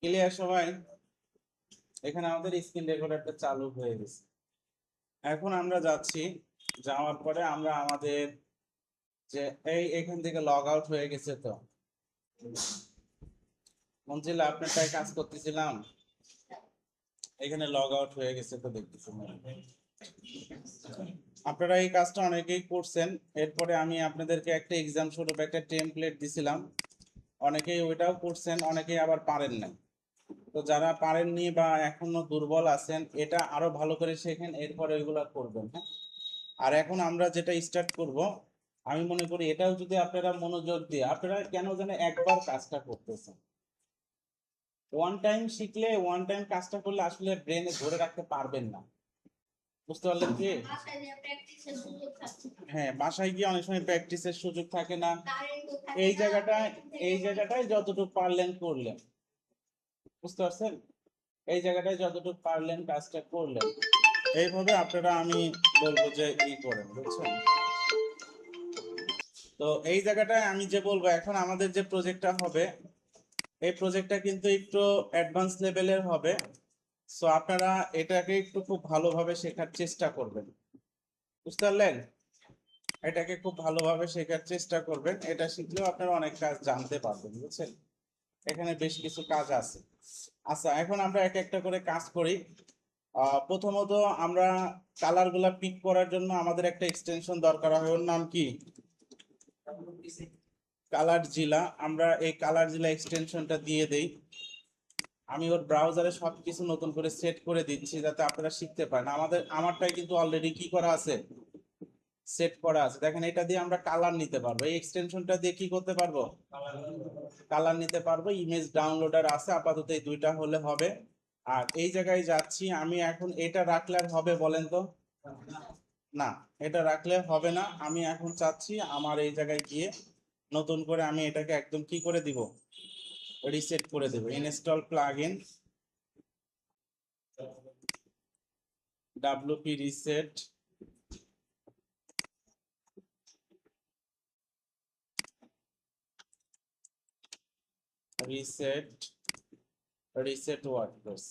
Clear সবাই? এখানে আমাদের স্ক্রিন রেকর্ডারটা চালু হয়ে গেছে। এখন আমরা যাচ্ছি, যাওয়ার পরে আমরা আমাদের যে এখান থেকে লগ আউট হয়ে গেছে। তো মঞ্জিলা আপনারটাই কাজ করতেছিলাম, এখানে লগ আউট হয়ে গেছে। তো দেখতেছি আপনারা এই কাজটা অনেকেই করছেন। এরপরে আমি আপনাদেরকে একটা এক্সাম স্বরূপ একটা টেমপ্লেট দিছিলাম, অনেকেই ওইটাও করছেন, অনেকেই আবার পারেন না। তো যারা পারেননি বা এখনো দুর্বল আছেন, এটা আরো ভালো করে শেখেন, এরপরে এগুলা করবেন। হ্যাঁ, আর এখন আমরা যেটা স্টার্ট করব, আমি মনে করি এটাও যদি আপনারা মনোযোগ দিয়ে, আপনারা কেন যেন একবার কাজটা করতেছেন, ওয়ান টাইম শিখলে ওয়ান টাইম কাজটা করলে আসলে ব্রেনে ধরে রাখতে পারবেন না। বুঝতে পারলেন কি? হ্যাঁ, বাসায় গিয়ে অনেক সময় প্র্যাকটিসের সুযোগ থাকে না। এই জায়গাটায় যতটুকু পারলেন করলেন, বুঝতে পারছেন? এই জায়গাটায় যতটুকু পারলেন কাজটা করলেন, এইভাবে আপনারা আমি বলবো যে করেন, বুঝছেন? তো এই জায়গাটায় আমি যে বলবো, এখন আমাদের যে প্রজেক্টটা হবে, এই প্রজেক্টটা কিন্তু একটু অ্যাডভান্স লেভেলের হবে। সো আপনারা এটাকে একটু খুব ভালোভাবে শেখার চেষ্টা করবেন, বুঝতে পারলেন? এটাকে খুব ভালোভাবে শেখার চেষ্টা করবেন। এটা শিখলেও আপনারা অনেক কাজ জানতে পারবেন, বুঝছেন? এখানে বেশ কিছু কাজ আছে। আচ্ছা, এখন আমরা এক একটা করে কাজ করি। প্রথমত আমরা কালার গুলা পিক করার জন্য আমাদের একটা এক্সটেনশন দরকার হয়, ওর নাম কি? কালার জিলা। আমরা এই কালার জিলা এক্সটেনশনটা দিয়ে দেই। আমি ওর ব্রাউজারে সবকিছু নতুন করে সেট করে দিচ্ছি যাতে আপনারা শিখতে পারেন। আমারটাই কিন্তু অলরেডি কি করা আছে, সেট করা আছে। দেখেন, এটা দিয়ে আমরা কালার নিতে পারবো, এই এক্সটেনশনটা দিয়ে কি করতে পারবো, কালার নিতে পারবো। ইমেজ ডাউনলোডার আছে, আপাতত এই দুইটা হলে হবে। আর এই জায়গায় যাচ্ছি আমি, এখন এটা রাখলে আর হবে বলেন তো? না, এটা রাখলে হবে না। আমি এখন চাচ্ছি আমার এই জায়গায় গিয়ে নতুন করে আমি এটাকে একদম কি করে দিব, রিসেট করে দেব। Install plugin WP reset, reset reset WordPress.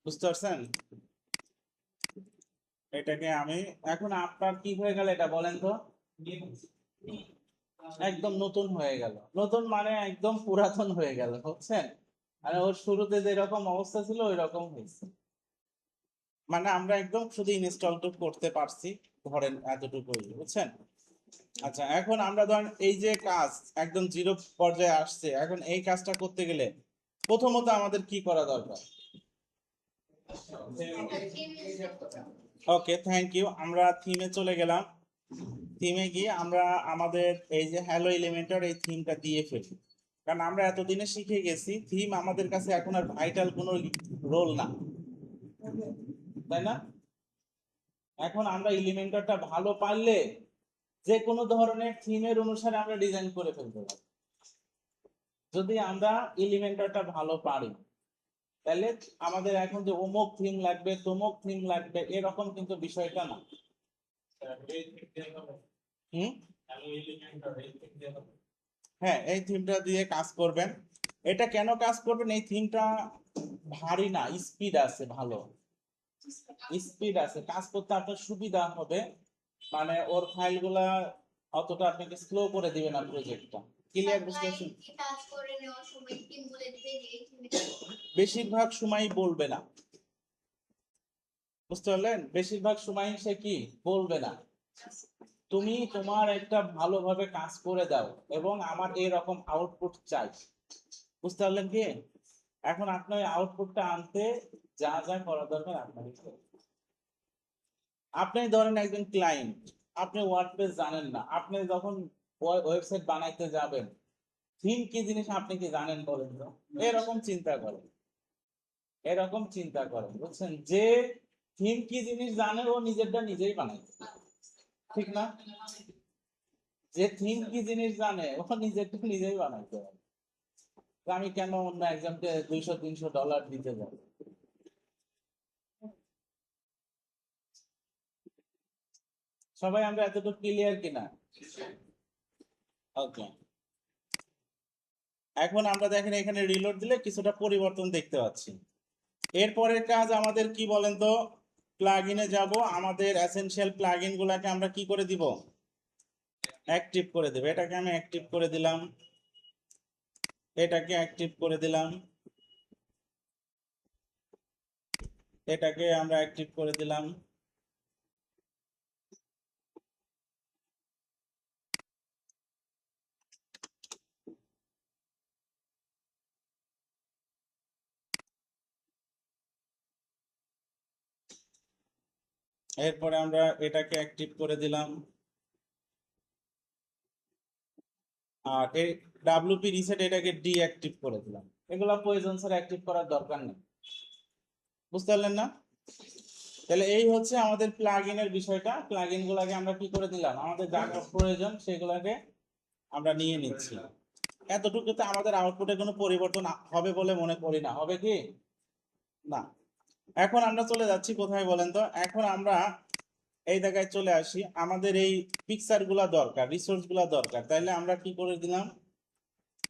বুঝতে পারছেন? এটাকে আমি এখন, আপনার কি হয়ে গেল এটা বলেন তো? একদম নতুন হয়ে গেল। নতুন মানে একদম পুরাতন হয়ে গেল, বুঝছেন? মানে ওর শুরুতে যেরকম অবস্থা ছিল ওই রকম হয়েছে। মানে আমরা একদম শুধু ইনস্টলটুকু করতে পারছি, ধরেন এতটুকুই, বুঝছেন? আচ্ছা, এখন আমরা ধরেন এই যে কাজ একদম জিরো পর্যায়ে আসছে, এখন এই কাজটা করতে গেলে প্রথমত আমাদের কি করা দরকার? ওকে, থ্যাংক ইউ। আমরা থিমে চলে গেলাম। থিমে গিয়ে আমরা আমাদের এই যে হ্যালো এলিমেন্টার, এই থিমটা দিয়ে ফেলি। কারণ আমরা এতদিনে শিখে গেছি থিম আমাদের কাছে এখন আর ভাইটাল কোনো রোল না, তাই না? এখন আমরা এলিমেন্টারটা ভালো পারলে যে কোনো ধরনের থিমের অনুসারে আমরা ডিজাইন করে ফেলতে পারি। যদি আমরা এলিমেন্টারটা ভালো পারি, তাহলে আমাদের এখন যে অমুক থিম লাগবে তমুক থিম লাগবে এরকম কিন্তু বিষয়টা না। হুম, হ্যাঁ, এই থিমটা দিয়ে কাজ করবেন। এটা কেন কাজ করবেন, এই থিমটা ভারী না, স্পিড আছে, ভালো স্পিড আছে, কাজ করতে আপনার সুবিধা হবে। মানে ওর ফাইলগুলা অতটা আপনাকে স্লো করে দিবে না প্রজেক্টটা। ক্লিয়ার, বুঝতে পারছেন? বেশিরভাগ সময় বলবে না, বুঝতে পারলেন? বেশিরভাগ সময় সে কি বলবে না, তুমি তোমার একটা ভালোভাবে কাজ করে দাও এবং আমার এরকম আউটপুট চাই। বুঝতে পারলেন কি? এখন আপনার আউটপুটটা আনতে যা যা করা দরকার আপনারই করতে হবে। আপনি ধরেন একজন ক্লায়েন্ট, আপনি ওয়ার্ডপ্রেস জানেন না, আপনি যখন ওয়েবসাইট বানাইতে যাবেন, থিম কি জিনিস আপনি কি জানেন বলেন তো? এরকম চিন্তা করেন, এরকম চিন্তা করেন, বুঝছেন? যে থিম কি জিনিস জানে ও নিজেরটা নিজেই বানাইতে, ঠিক না? যে থিম কি জিনিস জানে ও নিজেরটা নিজেই বানাইতে পারে। তো আমি কেন অন্য একজনকে $200-300 দিতে যাব? সবাই আমরা এতটুকু ক্লিয়ার কিনা? ওকে, এখন আমরা দেখেন এখানে রিলোড দিলে কিছুটা পরিবর্তন দেখতে পাচ্ছি। এরপরের কাজ আমাদের কি বলেন তো? প্লাগইনে যাব, আমাদের এসেনশিয়াল প্লাগইন গুলাকে আমরা কি করে দিব? অ্যাক্টিভ করে দেব। এটাকে আমি অ্যাক্টিভ করে দিলাম, এটাকে অ্যাক্টিভ করে দিলাম, এটাকে আমরা অ্যাক্টিভ করে দিলাম। এরপরে আমরা এটাকে অ্যাক্টিভ করে দিলাম, আর এই ডাব্লিউপি রিসেট এটাকে ডিঅ্যাক্টিভ করে দিলাম। এগুলো প্রয়োজন স্যার, অ্যাক্টিভ করার দরকার নেই। বুঝতে পারলেন না? তাহলে এই হচ্ছে আমাদের প্লাগইনের বিষয়টা। প্লাগইন গুলাকে আমরা কি করে দিলাম, আমাদের যা যা প্রয়োজন সেগুলোকে আমরা নিয়ে নিচ্ছি। এতটুকুতে আমাদের আউটপুটে কোনো পরিবর্তন হবে বলে মনে করি না। হবে কি না? এখন আমরা চলে যাচ্ছি কোথায় বলেন তো? এখন আমরা এই জায়গায় চলে আসি, আমাদের এই পিকচার গুলা দরকার, রিসোর্স গুলা দরকার। তাইলে আমরা কি করে দিলাম,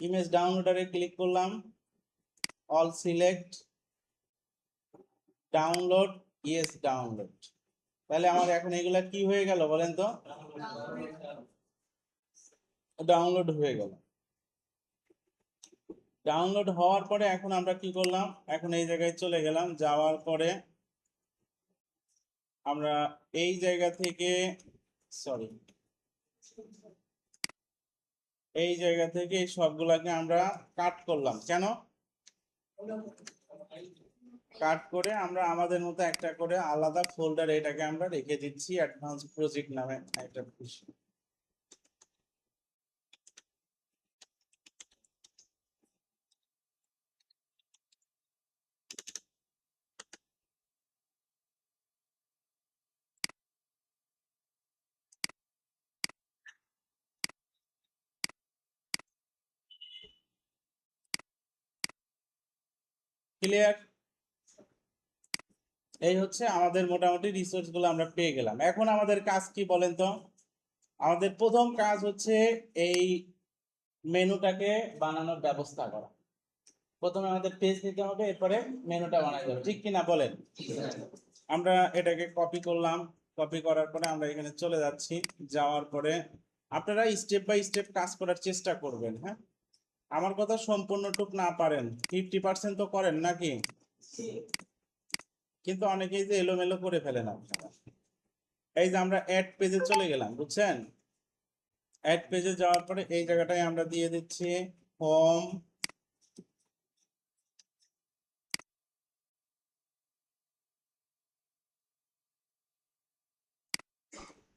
ইমেজ ডাউনলোডারে ক্লিক করলাম, all select, download, yes download. তাহলে আমার এখন এগুলা কি হয়ে গেল বলেন তো? ডাউনলোড হয়ে গেল। ডাউনলোড হওয়ার পরে এখন আমরা কি করলাম, এখন এই জায়গায় চলে গেলাম, যাওয়ার পরে আমরা এই জায়গা থেকে, সরি, এই জায়গা থেকে এই সবগুলাকে আমরা কাট করলাম। কেন কাট করে আমরা আমাদের মতো একটা করে আলাদা ফোল্ডার এটাকে আমরা রেখে দিচ্ছি, অ্যাডভান্স প্রজেক্ট নামে একটা বিষয়। ক্লিয়ার? এই হচ্ছে আমাদের মোটামুটি রিসোর্স গুলো আমরা পেয়ে গেলাম। এখন আমাদের কাজ কি বলেন তো? আমাদের প্রথম কাজ হচ্ছে এই মেনুটাকে বানানোর ব্যবস্থা করা। প্রথমে আমাদের পেজ নিতে হবে, এরপরে মেনুটা বানাতে হবে, ঠিক কিনা বলেন? আমরা এটাকে কপি করলাম, কপি করার পরে আমরা এখানে চলে যাচ্ছি, যাওয়ার পরে আপনারা স্টেপ বাই স্টেপ কাজ করার চেষ্টা করবেন। হ্যাঁ, আমার কথা সম্পূর্ণটুক না পারেন, 50% তো করেন নাকি? কিন্তু অনেকেই যে এলোমেলো করে ফেলেন আপনারা। এই যে আমরা অ্যাড পেজে চলে গেলাম, বুঝছেন? অ্যাড পেজে যাওয়ার পরে এই জায়গাটায় আমরা দিয়ে দিচ্ছি হোম,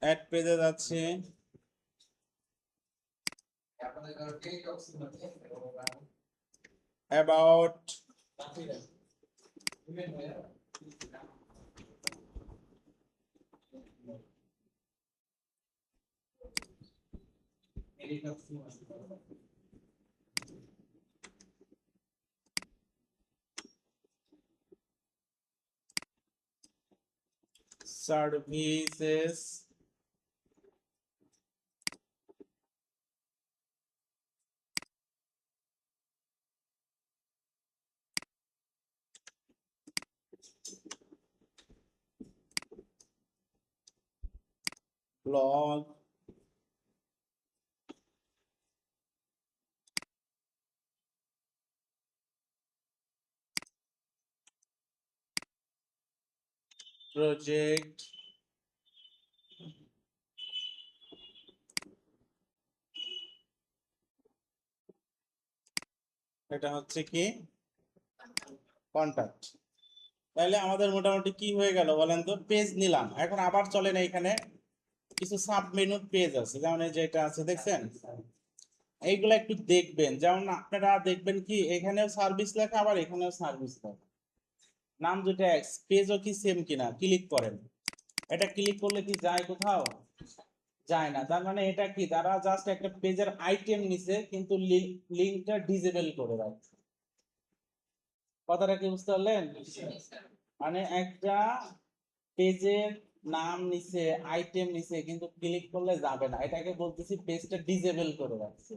অ্যাড পেজে যাচ্ছি, অ্যাবাউট, সার্ভিসেস, ব্লগ, প্রজেক্ট, এটা হচ্ছে কি কন্টাক্ট। তাহলে আমাদের মোটামুটি কি হয়ে গেল বলেন তো? পেজ নিলাম। এখন আবার চলেন, এইখানে কিছু সাব মেনু পেজ আছে, যেমন এই যেটা আছে দেখছেন, এইগুলা একটু দেখবেন। যেমন আপনারা দেখবেন কি এখানেও সার্ভিস লেখা, আবার এখানেও সার্ভিস লেখা, নাম দুটো এক, পেজও কি সেম কিনা ক্লিক করেন। এটা ক্লিক করলে কি যায় কোথাও? যায় না। তার মানে এটা কি, তারা জাস্ট একটা পেজের আইটেম নিছে কিন্তু লিংকটা ডিসেবল করে রাখছে। কথাটা কি বুঝতে পারলেন? মানে একটা পেজের নাম নিচে আইটেম নিচে কিন্তু ক্লিক করলে যাবে না, এটাকে বলতেছি পেজটা ডিজেবল করে রাখছে।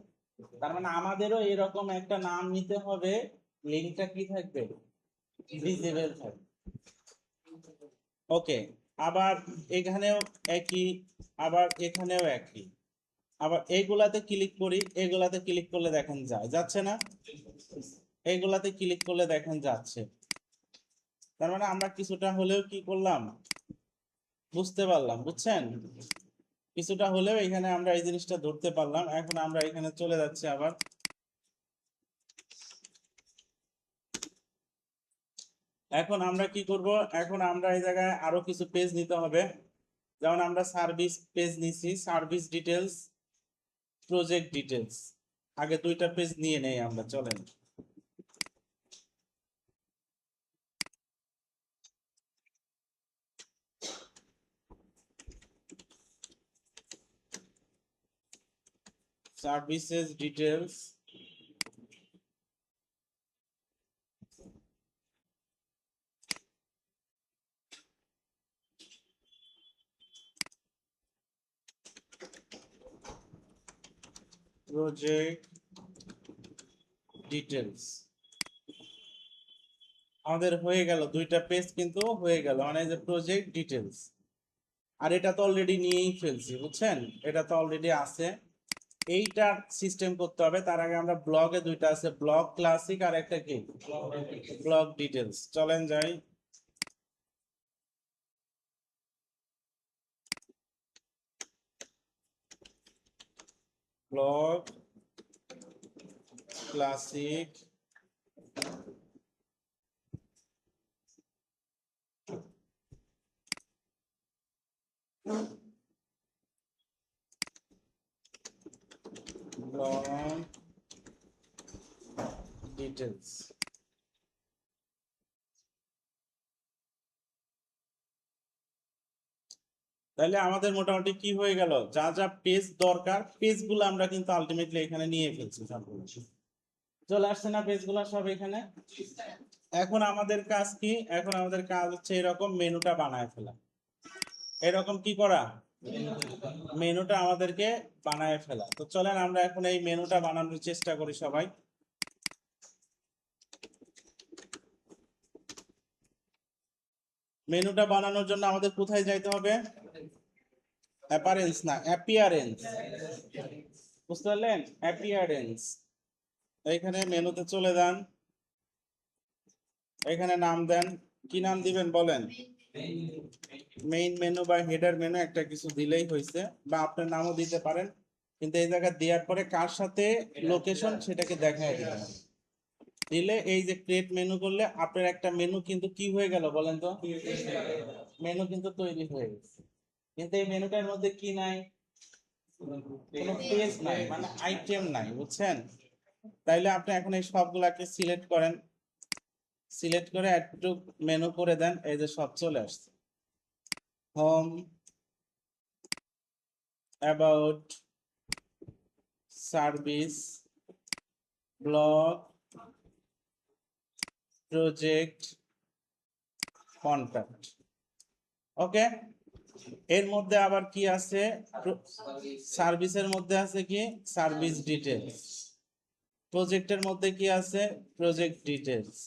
তার মানে আমাদেরও এরকম একটা নাম নিতে হবে, লিঙ্কটা কি থাকবে, ডিজেবল থাকবে। ওকে, আবার এখানেও একই, আবার এখানেও একই। আবার এইগুলাতে ক্লিক করি, এগুলাতে ক্লিক করলে দেখেন যায়, যাচ্ছে না? এইগুলাতে ক্লিক করলে দেখেন যাচ্ছে। তার মানে আমরা কিছুটা হলেও কি করলাম, বুঝতে পারলাম, বুঝছেন? কিছুটা হলেও এখানে আমরা এই জিনিসটা ধরতে পারলাম। এখন আমরা এখানে চলে যাচ্ছি আবার। এখন আমরা কি করব, এখন আমরা এই জায়গায় আরো কিছু পেজ নিতে হবে। যেমন আমরা সার্ভিস পেজ নিছি, সার্ভিস ডিটেলস, প্রজেক্ট ডিটেলস। আগে দুইটা পেজ নিয়ে নেই আমরা, চলেন। Services details, project details. আমাদের হয়ে গেল দুইটা পেজ, কিন্তু হয়ে গেল, মানে যে প্রজেক্ট ডিটেলস। আর এটা তো অলরেডি নিয়েই ফেলছি, বুঝছেন? এটা তো অলরেডি আছে। এইটা সিস্টেম করতে হবে। তার আগে আমরা ব্লগে দুইটা আছে, ব্লগ ক্লাসিক আর একটা কি, ব্লগ ডিটেলস। চলেন যাই। Blog classic, blog details. তাহলে আমাদের মোটামুটি কি হয়ে গেল, যা যা পেজ দরকার পেজগুলো আমরা কিন্তু আলটিমেটলি এখানে নিয়ে ফেলছি সবগুলো। চলে আসছে না পেজগুলো সব এখানে? এখন আমাদের কাজ কি, এখন আমাদের কাজ হচ্ছে এরকম মেনুটা বানায় ফেলা। এরকম কি করা, মেনুটা আমাদেরকে বানায় ফেলা। তো চলেন আমরা এখন এই মেনুটা বানানোর চেষ্টা করি সবাই। মেনুটা বানানোর জন্য আমাদের কোথায় যাইতে হবে, অ্যাপারেন্স না অ্যাপিয়ারেন্স, বুঝতে পারলেন? অ্যাপিয়ারেন্স। এইখানে মেনুতে চলে যান, এখানে নাম দেন। কি নাম দিবেন বলেন? মেইন মেনু বা হেডার মেনু একটা কিছু দিলেই হয়েছে, বা আপনার নামও দিতে পারেন। কিন্তু এই জায়গায় দেওয়ার পরে কার সাথে লোকেশন সেটাকে দেখায় দিতে হবে। দিলে এই যে ক্রিয়েট মেনু করলে আপনার একটা মেনু কিন্তু কি হয়ে গেল বলেন তো, মেনু কিন্তু তৈরি হয়ে গেছে। কিন্তু এই মেনুটার মধ্যে কি নাই, কোনো পেজ নাই, মানে আইটেম নাই, বুঝছেন? তাইলে আপনি এখন এই সবগুলাকে সিলেক্ট করেন, সিলেক্ট করে একটু মেনু করে দেন, এই যে সব চলে আসছে। Home, about, service, blog, project, contact. Okay, এর মধ্যে আবার কি আছে, সার্ভিসের মধ্যে আছে কি, সার্ভিস ডিটেলস। প্রজেক্টের মধ্যে কি আছে, প্রজেক্ট ডিটেলস।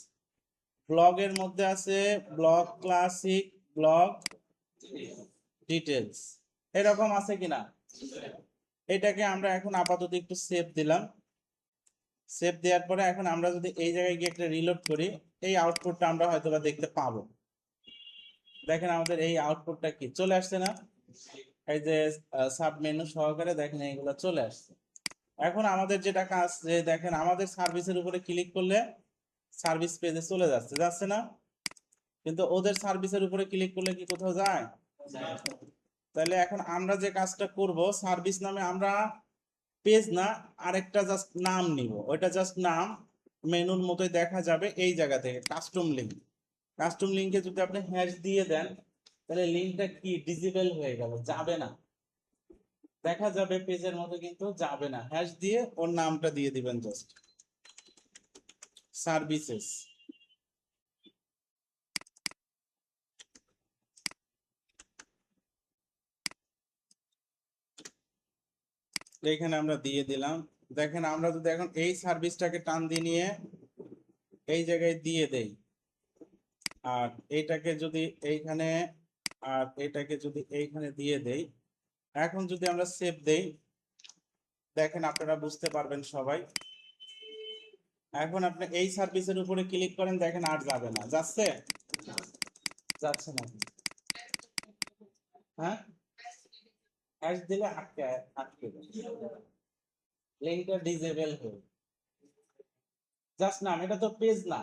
ব্লগের মধ্যে আছে ব্লগ ক্লাসিক, ব্লগ ডিটেলস। এরকম আছে কিনা? এটাকে আমরা এখন আপাতত একটু সেভ দিলাম। সেভ দেওয়ার পরে এখন আমরা যদি এই জায়গায় গিয়ে একটা রিলোড করি, এই আউটপুটটা আমরা হয়তোবা দেখতে পাবো। দেখেন আমাদের এই আউটপুটটা কি চলে আসছে না, এই যে সাব মেনু সহকারে দেখেন এইগুলো চলে আসছে। এখন আমাদের যেটা কাজ, যে দেখেন আমাদের সার্ভিসের উপরে ক্লিক করলে সার্ভিস পেজে চলে যাচ্ছে, যাচ্ছে না? কিন্তু ওদের সার্ভিসের উপরে ক্লিক করলে কি কোথাও যায়? তাহলে এখন আমরা যে কাজটা করব, সার্ভিস নামে আমরা পেজ না আরেকটা জাস্ট নাম নিব, ওইটা জাস্ট নাম, মেনুর মতোই দেখা যাবে। এই জায়গা থেকে কাস্টম লিংক, কাস্টম লিংকে যদি আপনি হ্যাশ দিয়ে দেন, তাহলে লিংকটা কি ডিজেবল হয়ে গেল, যাবে না, দেখা যাবে পেজের মতো কিন্তু যাবে না। হ্যাশ দিয়ে ওর নামটা দিয়ে দিবেন জাস্ট সার্ভিসেস। এখানে আমরা দিয়ে দিলাম। দেখেন আমরা যদি এখন এই সার্ভিসটাকে টান দিয়ে নিয়ে এই জায়গায় দিয়ে দেই, আর এইটাকে যদি এইখানে, আর এটাকে যদি এইখানে দিয়ে দেই, এখন যদি আমরা সেভ দেই, দেখেন আপনারা বুঝতে পারবেন সবাই। এখন আপনি এই সার্ভিসের উপরে ক্লিক করেন, দেখেন আর যাবে না। যাচ্ছে? যাচ্ছে না। হ্যাঁ, হ্যাশ দিলে আটকে আটকে লিঙ্কটা ডিজেবল হয়ে জাস্ট নাম, এটা তো পেজ না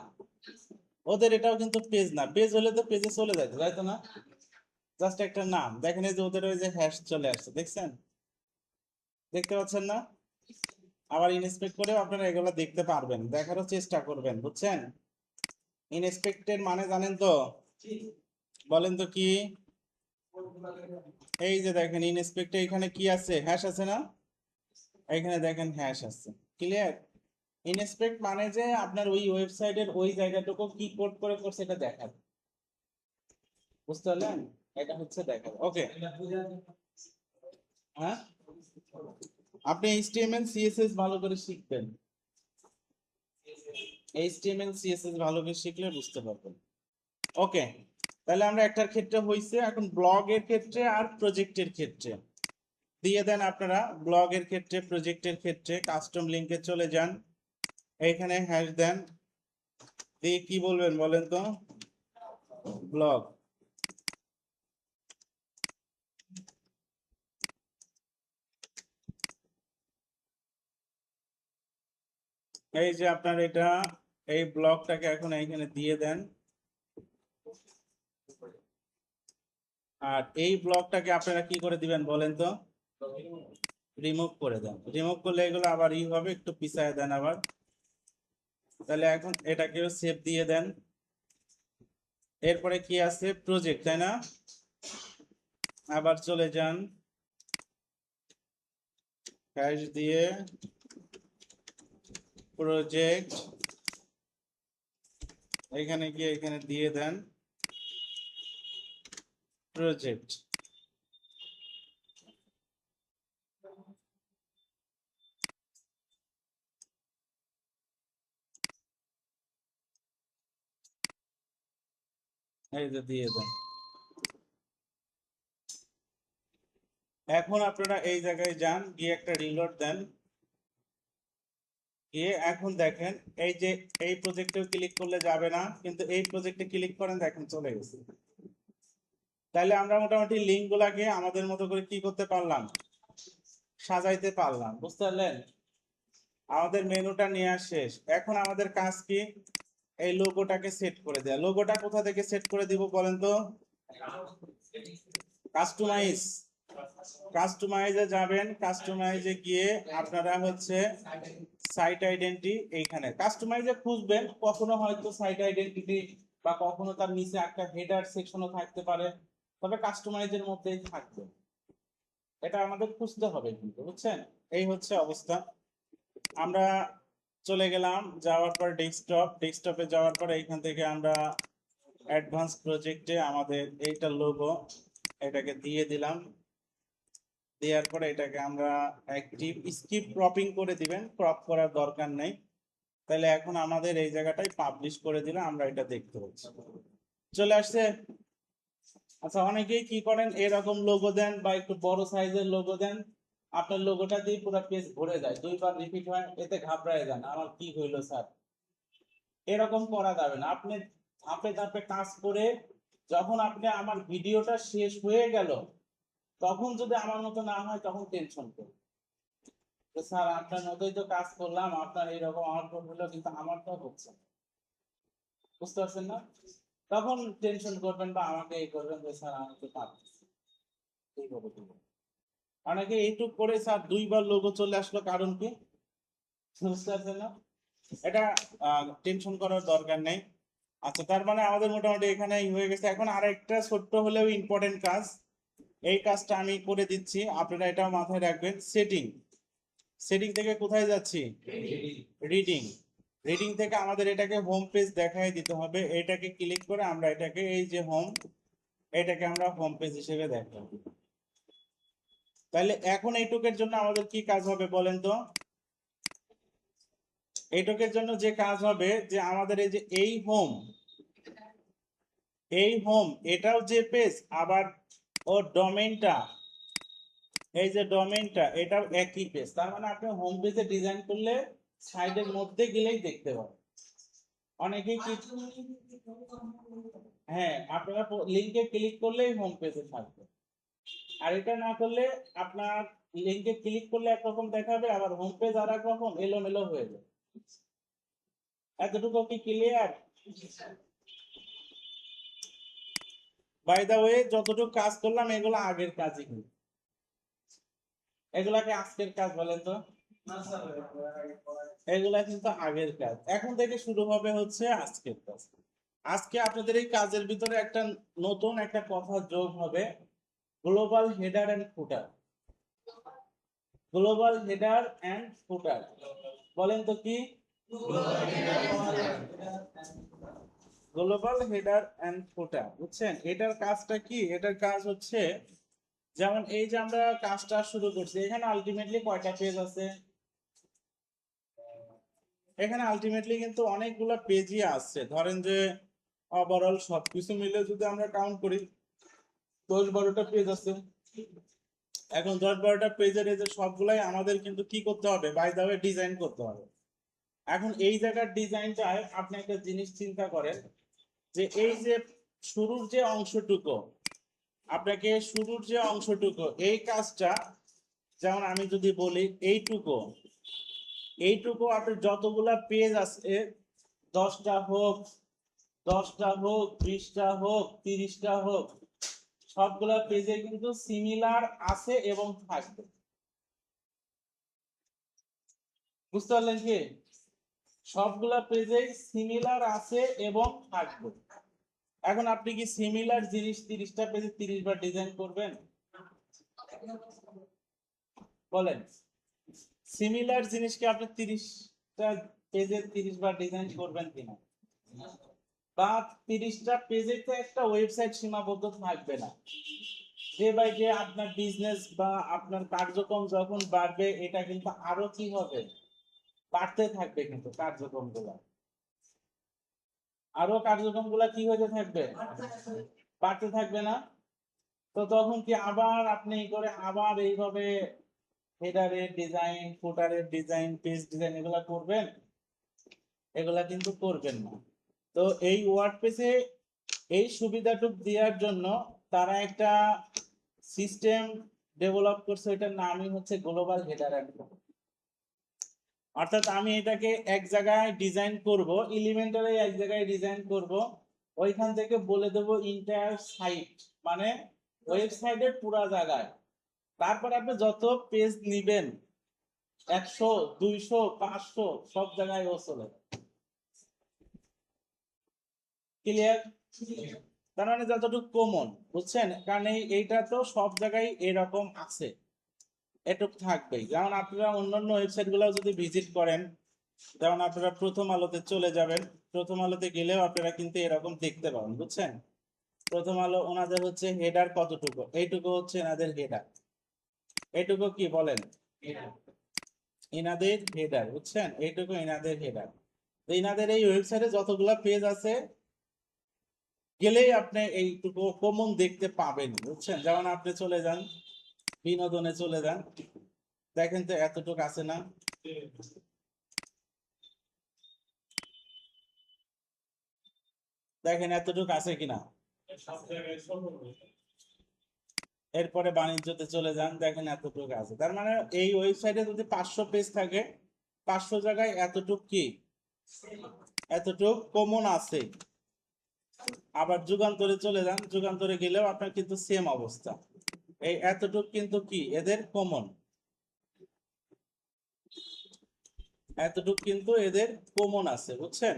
ওদের, এটাও কিন্তু পেজ না। পেজ হলে তো পেজে চলে যাইতো, তাই তো না? জাস্ট একটা নাম। দেখেন এই যে ওদের ওই যে হ্যাশ চলে আসছে, দেখছেন? দেখতে পাচ্ছেন না? আবার ইনস্পেক্ট করেও আপনারা এগুলো দেখতে পারবেন, দেখারও চেষ্টা করবেন, বুঝছেন? ইনস্পেক্টের মানে জানেন তো? বলেন তো কি? এই যে দেখেন ইনস্পেক্টে এখানে কি আছে, হ্যাশ আছে না? এখানে দেখেন হ্যাশ আছে। ক্লিয়ার? ইনস্পেক্ট মানে যে আপনার ওই ওয়েবসাইটের ওই জায়গাটুকু কি কোড করে করছে এটা দেখাবে। বুঝতে পারলেন? এটা হচ্ছে দেখাবে। ওকে, হ্যাঁ, আপনি এইচটিএমএল সিএসএস ভালো করে শিখবেন। এইচটিএমএল সিএসএস ভালো করে শিখলে বুঝতে পারবেন। ওকে, তাহলে আমরা একটার ক্ষেত্রে হইছে, এখন ব্লগের ক্ষেত্রে আর প্রজেক্টের ক্ষেত্রে দিয়ে দেন আপনারা। ব্লগের ক্ষেত্রে, প্রজেক্টের ক্ষেত্রে কাস্টম লিংকে চলে যান, এইখানে হ্যাশ দেন, দিয়ে কি বলবেন বলেন তো? ব্লগ। এই যে আপনার এটা, এই ব্লগটাকে এখন এইখানে দিয়ে দেন, আর এই ব্লগটাকে আপনারা কি করে দিবেন বলেন তো? রিমুভ করে দেন। রিমুভ করলে এগুলো আবার ই হবে, একটু পিছায় দেন আবার। তাহলে এখন এটাকেও সেভ দিয়ে দেন। এরপরে কি আছে? প্রজেক্ট, তাই না? আবার চলে যান, হ্যাশ দিয়ে প্রজেক্ট, এখানে গিয়ে এখানে দিয়ে দেন প্রজেক্ট। এই যে দিয়ে দেন। এখন আপনারা এই জায়গায় যান, গিয়ে একটা রিলোড দেন, গিয়ে এখন দেখেন এই যে এই প্রজেক্টেও ক্লিক করলে যাবে না, কিন্তু এই প্রজেক্টে ক্লিক করেন, দেখেন চলে গেছে। তাহলে আমরা মোটামুটি লিঙ্ক গুলাকে আমাদের মতো করে কি করতে পারলাম? সাজাইতে পারলাম। বুঝতে পারলেন? আমাদের মেনুটা নেওয়া শেষ। এখন আমাদের কাজ কি? এই লোগোটাকে সেট করে দেয়া। লোগোটা কোথা থেকে সেট করে দিব বলেন তো? কাস্টমাইজ। কাস্টমাইজে যাবেন, কাস্টমাইজে গিয়ে আপনারা হচ্ছে সাইট আইডেন্টি, এইখানে কাস্টমাইজে খুঁজবেন, কখনো হয়তো সাইট আইডেন্টিটি বা কখনো তার নিচে একটা হেডার সেকশনও থাকতে পারে, তবে কাস্টমাইজের মধ্যেই থাকবে। এটা আমাদের খুঁজতে হবে কিন্তু, বুঝছেন? এই হচ্ছে অবস্থা। আমরা চলে গেলাম, যাওয়ার পর ডেস্কটপ, ডেস্কটপে যাওয়ার পর এইখান থেকে আমরা অ্যাডভান্স প্রজেক্টে আমাদের এইটা লোগো, এটাকে দিয়ে দিলাম। দেওয়ার পরে এটাকে আমরা অ্যাক্টিভ স্কিপ ক্রপিং করে দিবেন, ক্রপ করার দরকার নেই। তাহলে এখন আমাদের এই জায়গাটাই পাবলিশ করে দিলে আমরা এটা দেখতে পাচ্ছি। চলে আসছে? আচ্ছা, অনেকেই কি করেন, এরকম লোগো দেন বা একটু বড় সাইজের লোগো দেন, আপনার লোগোটা দিয়ে পুরো পেজ ভরে যায়, দুইবার রিপিট হয়, এতে ঘাবড়ায় যান, আমার কি হইলো স্যার। এরকম করা যাবে না। আপনি ধাপে ধাপে কাজ করে যখন আপনি আমার ভিডিওটা শেষ হয়ে গেল, তখন যদি আমার মতো না হয়, তখন টেনশন করবেন যে স্যার আপনার মতোই তো কাজ করলাম, আপনার এইরকম আউটপুট হলো, কিন্তু আমার তো হচ্ছে না। বুঝতে পারছেন না? তখন টেনশন করবেন বা আমাকে এই করবেন যে স্যার আমি তো পারতেছি, এইভাবে করবেন। অনেকে এইটুক করে স্যার দুইবার লোগো চলে আসলো, কারণ কি? বুঝতে পারছেন না? এটা টেনশন করার দরকার নেই। আচ্ছা, তার মানে আমাদের মোটামুটি এখানে হয়ে গেছে। এখন আরেকটা ছোট্ট হলেও ইম্পর্টেন্ট কাজ, এই কাজটা আমি করে দিচ্ছি, আপনারা এটাও মাথায় রাখবেন। সেটিং, সেটিং থেকে কোথায় যাচ্ছি? রিডিং। রিডিং থেকে আমাদের এটাকে হোম পেজ দেখাই দিতে হবে। এটাকে ক্লিক করে আমরা এটাকে, এই যে হোম, এটাকে আমরা হোম পেজ হিসেবে দেখাবো। তাহলে এখন এইটুকের জন্য আমাদের কি কাজ হবে বলেন তো? এইটুকের জন্য যে কাজ হবে যে আমাদের এই যে এই হোম এটাও যে পেজ, আবার ও ডোমেইনটা, এই যে ডোমেইনটা এটাও একই পেজ। তার মানে আপনি হোম পেজে ডিজাইন করলে সাইডের মধ্যে গেলেই দেখতে পাবেন। অনেকেই কি, হ্যাঁ, আপনারা লিংকে ক্লিক করলেই হোম পেজে থাকবে। আর এটা না করলে আপনার লিংকে ক্লিক করলে একরকম দেখাবে, আবার হোম পেজ আর একরকম এলোমেলো হয়ে যাবে। এতটুকু কি ক্লিয়ার? বাই দা ওয়ে, যতটুকু কাজ করলাম এগুলো আগের কাজই, এগুলাকে আজকের কাজ বলেন তো? এগুলা কিন্তু আগের কাজ, এখন থেকে শুরু হবে হচ্ছে আজকের কাজ। আজকে আপনাদের এই কাজের ভিতরে একটা নতুন একটা কথা যোগ হবে, global header and footer. Global header and footer বলেন তো কি? গ্লোবাল হেডার এন্ড ফুটার, বুঝছেন? এটার কাজটা কি? এটার কাজ হচ্ছে, যেমন এই যে আমরা কাজটা শুরু করছি, এখানে আলটিমেটলি কয়টা পেজ আছে? এখানে আলটিমেটলি কিন্তু অনেকগুলো পেজই আসছে। ধরেন যে ওভারঅল সবকিছু মিলে যদি আমরা কাউন্ট করি 10-12টা পেজ আছে। এখন 10-12টা পেজের এই যে সবগুলাই আমাদের কিন্তু কি করতে হবে, বাই দা ওয়ে ডিজাইন করতে হবে। এখন এই জায়গার ডিজাইনটা আপনি একটা জিনিস চিন্তা করেন, যে এই যে শুরুর যে অংশটুকু, আপনাকে শুরুর যে অংশটুকু এই কাজটা, যেমন আমি যদি বলি এইটুকু, এইটুকু আপনার যতগুলা পেজ আছে, 10টা হোক, 10টা হোক, 20টা হোক, 30টা হোক, সবগুলা পেজে কিন্তু সিমিলার আছে এবং থাকবে। বুঝতে পারলেন কি? সবগুলা পেজে সিমিলার আছে এবং থাকবে। এখন আপনি কি সিমিলার জিনিস 30টা পেজে 30 বার ডিজাইন করবেন? বলেন, সিমিলার জিনিসকে আপনি 30টা পেজে 30 বার ডিজাইন করবেন কিনা? বা 30টা পেজে তো একটা ওয়েবসাইট সীমাবদ্ধ থাকবে না। ডে বাই ডে আপনার বিজনেস বা আপনার কার্যক্রম যখন বাড়বে, এটা কিন্তু আরো কি হবে, বাড়তে থাকবে। কিন্তু কার্যক্রম গুলা, আরো কার্যক্রম গুলা কি হতে থাকবে, বাড়তে থাকবে না? তো তখন কি আবার আপনি করে আবার এইভাবে হেডারের ডিজাইন, ফুটারের ডিজাইন, পেজ ডিজাইন এগুলা করবেন? এগুলা কিন্তু করবেন না। তো এই ওয়ার্ডপ্রেসে এই সুবিধাটুকু দেওয়ার জন্য তারা একটা সিস্টেম ডেভেলপ করছে, এটার নামই হচ্ছে গ্লোবাল হেডার এন্ড ফুটার। অর্থাৎ আমি এটাকে এক জায়গায় ডিজাইন করব, এলিমেন্টারি এক জায়গায় ডিজাইন করব, ওইখান থেকে বলে দেব ইন্টায়ার সাইট, মানে ওয়েবসাইটের পুরো জায়গায়। তারপর আপনি যত পেজ নিবেন, 100, 200, 500, সব জায়গায় ও চলে। ক্লিয়ার? তার মানে যতটুকু কমন, বুঝছেন? কারণ এইটা তো সব জায়গায় এরকম আছে, এটুক থাকবেই। যেমন আপনারা অন্যান্য ওয়েবসাইট গুলো যদি ভিজিট করেন, যেমন আপনারা প্রথম আলোতে চলে যাবেন, প্রথম আলোতে গেলেও আপনারা কিন্তু এরকম দেখতে পাবেন, বুঝছেন? প্রথম আলো ওনাদের হচ্ছে হেডার কতটুকু, এইটুকু হচ্ছে এনাদের হেডার। এইটুকু কি বলেন, এনাদের হেডার, বুঝছেন? এইটুকু এনাদের হেডার। তো এনাদের এই ওয়েবসাইটে যতগুলা পেজ আছে, গেলেই আপনি এইটুকু কমন দেখতে পাবেন, বুঝছেন? যেমন আপনি চলে যান বিনোদনে, চলে যান, দেখেন তো এতটুকু আছে না? দেখেন এতটুকু আছে কিনা? এরপরে বাণিজ্যতে চলে যান, দেখেন এতটুকু আছে। তার মানে এই ওয়েবসাইটে যদি 500 পেজ থাকে, 500 জায়গায় এতটুক কি, এতটুক কমন আছে। আবার যুগান্তরে চলে যান, যুগান্তরে গেলেও আপনার কিন্তু সেম অবস্থা। এই এতটুক কিন্তু কি এদের কমন, এতটুক কিন্তু এদের কমন আছে, বুঝছেন?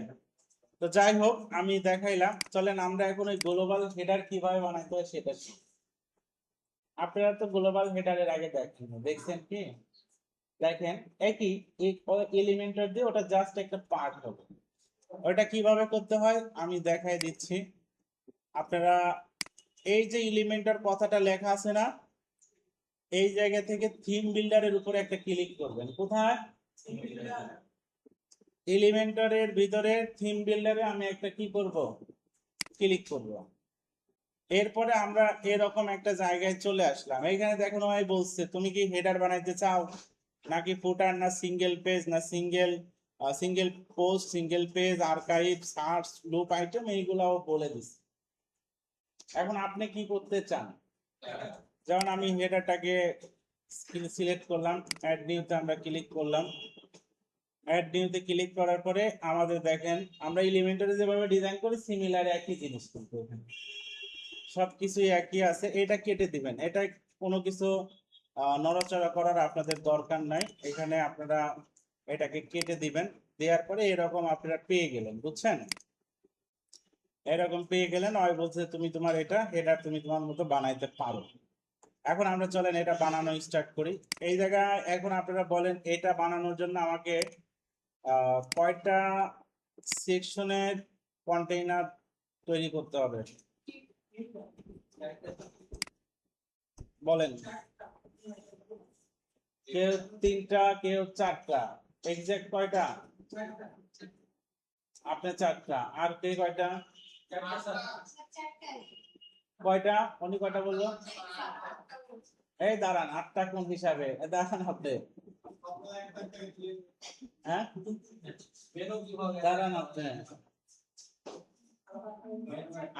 তো যাই হোক, আমি দেখাইলাম। চলেন আমরা এখন ওই গ্লোবাল হেডার কিভাবে বানাইতে হয় সেটা শিখি। আপনারা তো গ্লোবাল হেডারের আগে দেখছেন কি? দেখেন একই এলিমেন্টার দিয়ে ওটা জাস্ট একটা পার্ট হবে। ওটা কিভাবে করতে হয় আমি দেখাই দিচ্ছি। আপনারা এই যে এলিমেন্টার কথাটা লেখা আছে না, এই জায়গা থেকে থিম বিল্ডারের উপরে একটা ক্লিক করবেন। কোথায়? এলিমেন্টরের ভিতরে থিম বিল্ডারে আমি একটা কি করব, ক্লিক করব। এরপরে আমরা এরকম একটা জায়গায় চলে আসলাম। এইখানে দেখুন ভাই বলছে তুমি কি হেডার বানাইতে চাও নাকি ফুটার, না সিঙ্গেল পেজ, না single post, single page, archive, search, loop item, এইগুলাও বলে দিচ্ছে। এখন আপনি কি করতে চান? যেমন আমি হেডারটাকে সিলেক্ট করলাম, অ্যাড নিউতে আমরা ক্লিক করলাম। অ্যাড নিউতে ক্লিক করার পরে আমাদের দেখেন আমরা এলিমেন্টারে যেভাবে ডিজাইন করি সিমিলার একই জিনিস, কিন্তু এখানে সবকিছুই একই আছে। এটা কেটে দিবেন, এটা কোনো কিছু নড়াচড়া করার আপনাদের দরকার নাই। এখানে আপনারা এটাকে কেটে দিবেন। দেওয়ার পরে এরকম আপনারা পেয়ে গেলেন, বুঝছেন? এরকম পেয়ে গেলেন। ওই বলছে তুমি তোমার এটা হেডার তুমি তোমার মতো বানাইতে পারো। এখন আমরা চলেন এটা বানানো স্টার্ট করি। এই জায়গায় এখন আপনারা বলেন এটা বানানোর জন্য আমাকে কয়টা সেকশনের কন্টেইনার তৈরি করতে হবে বলেন? কেউ 3টা, কেউ 4টা। এক্সাক্ট কয়টা? আপনি 4টা। আর কে কয়টা? কয়টা? উনি কয়টা বললো? এই দাঁড়ান, 8টা কোন হিসাবে? দাঁড়ান আপনি, হ্যাঁ দাঁড়ান আপনি,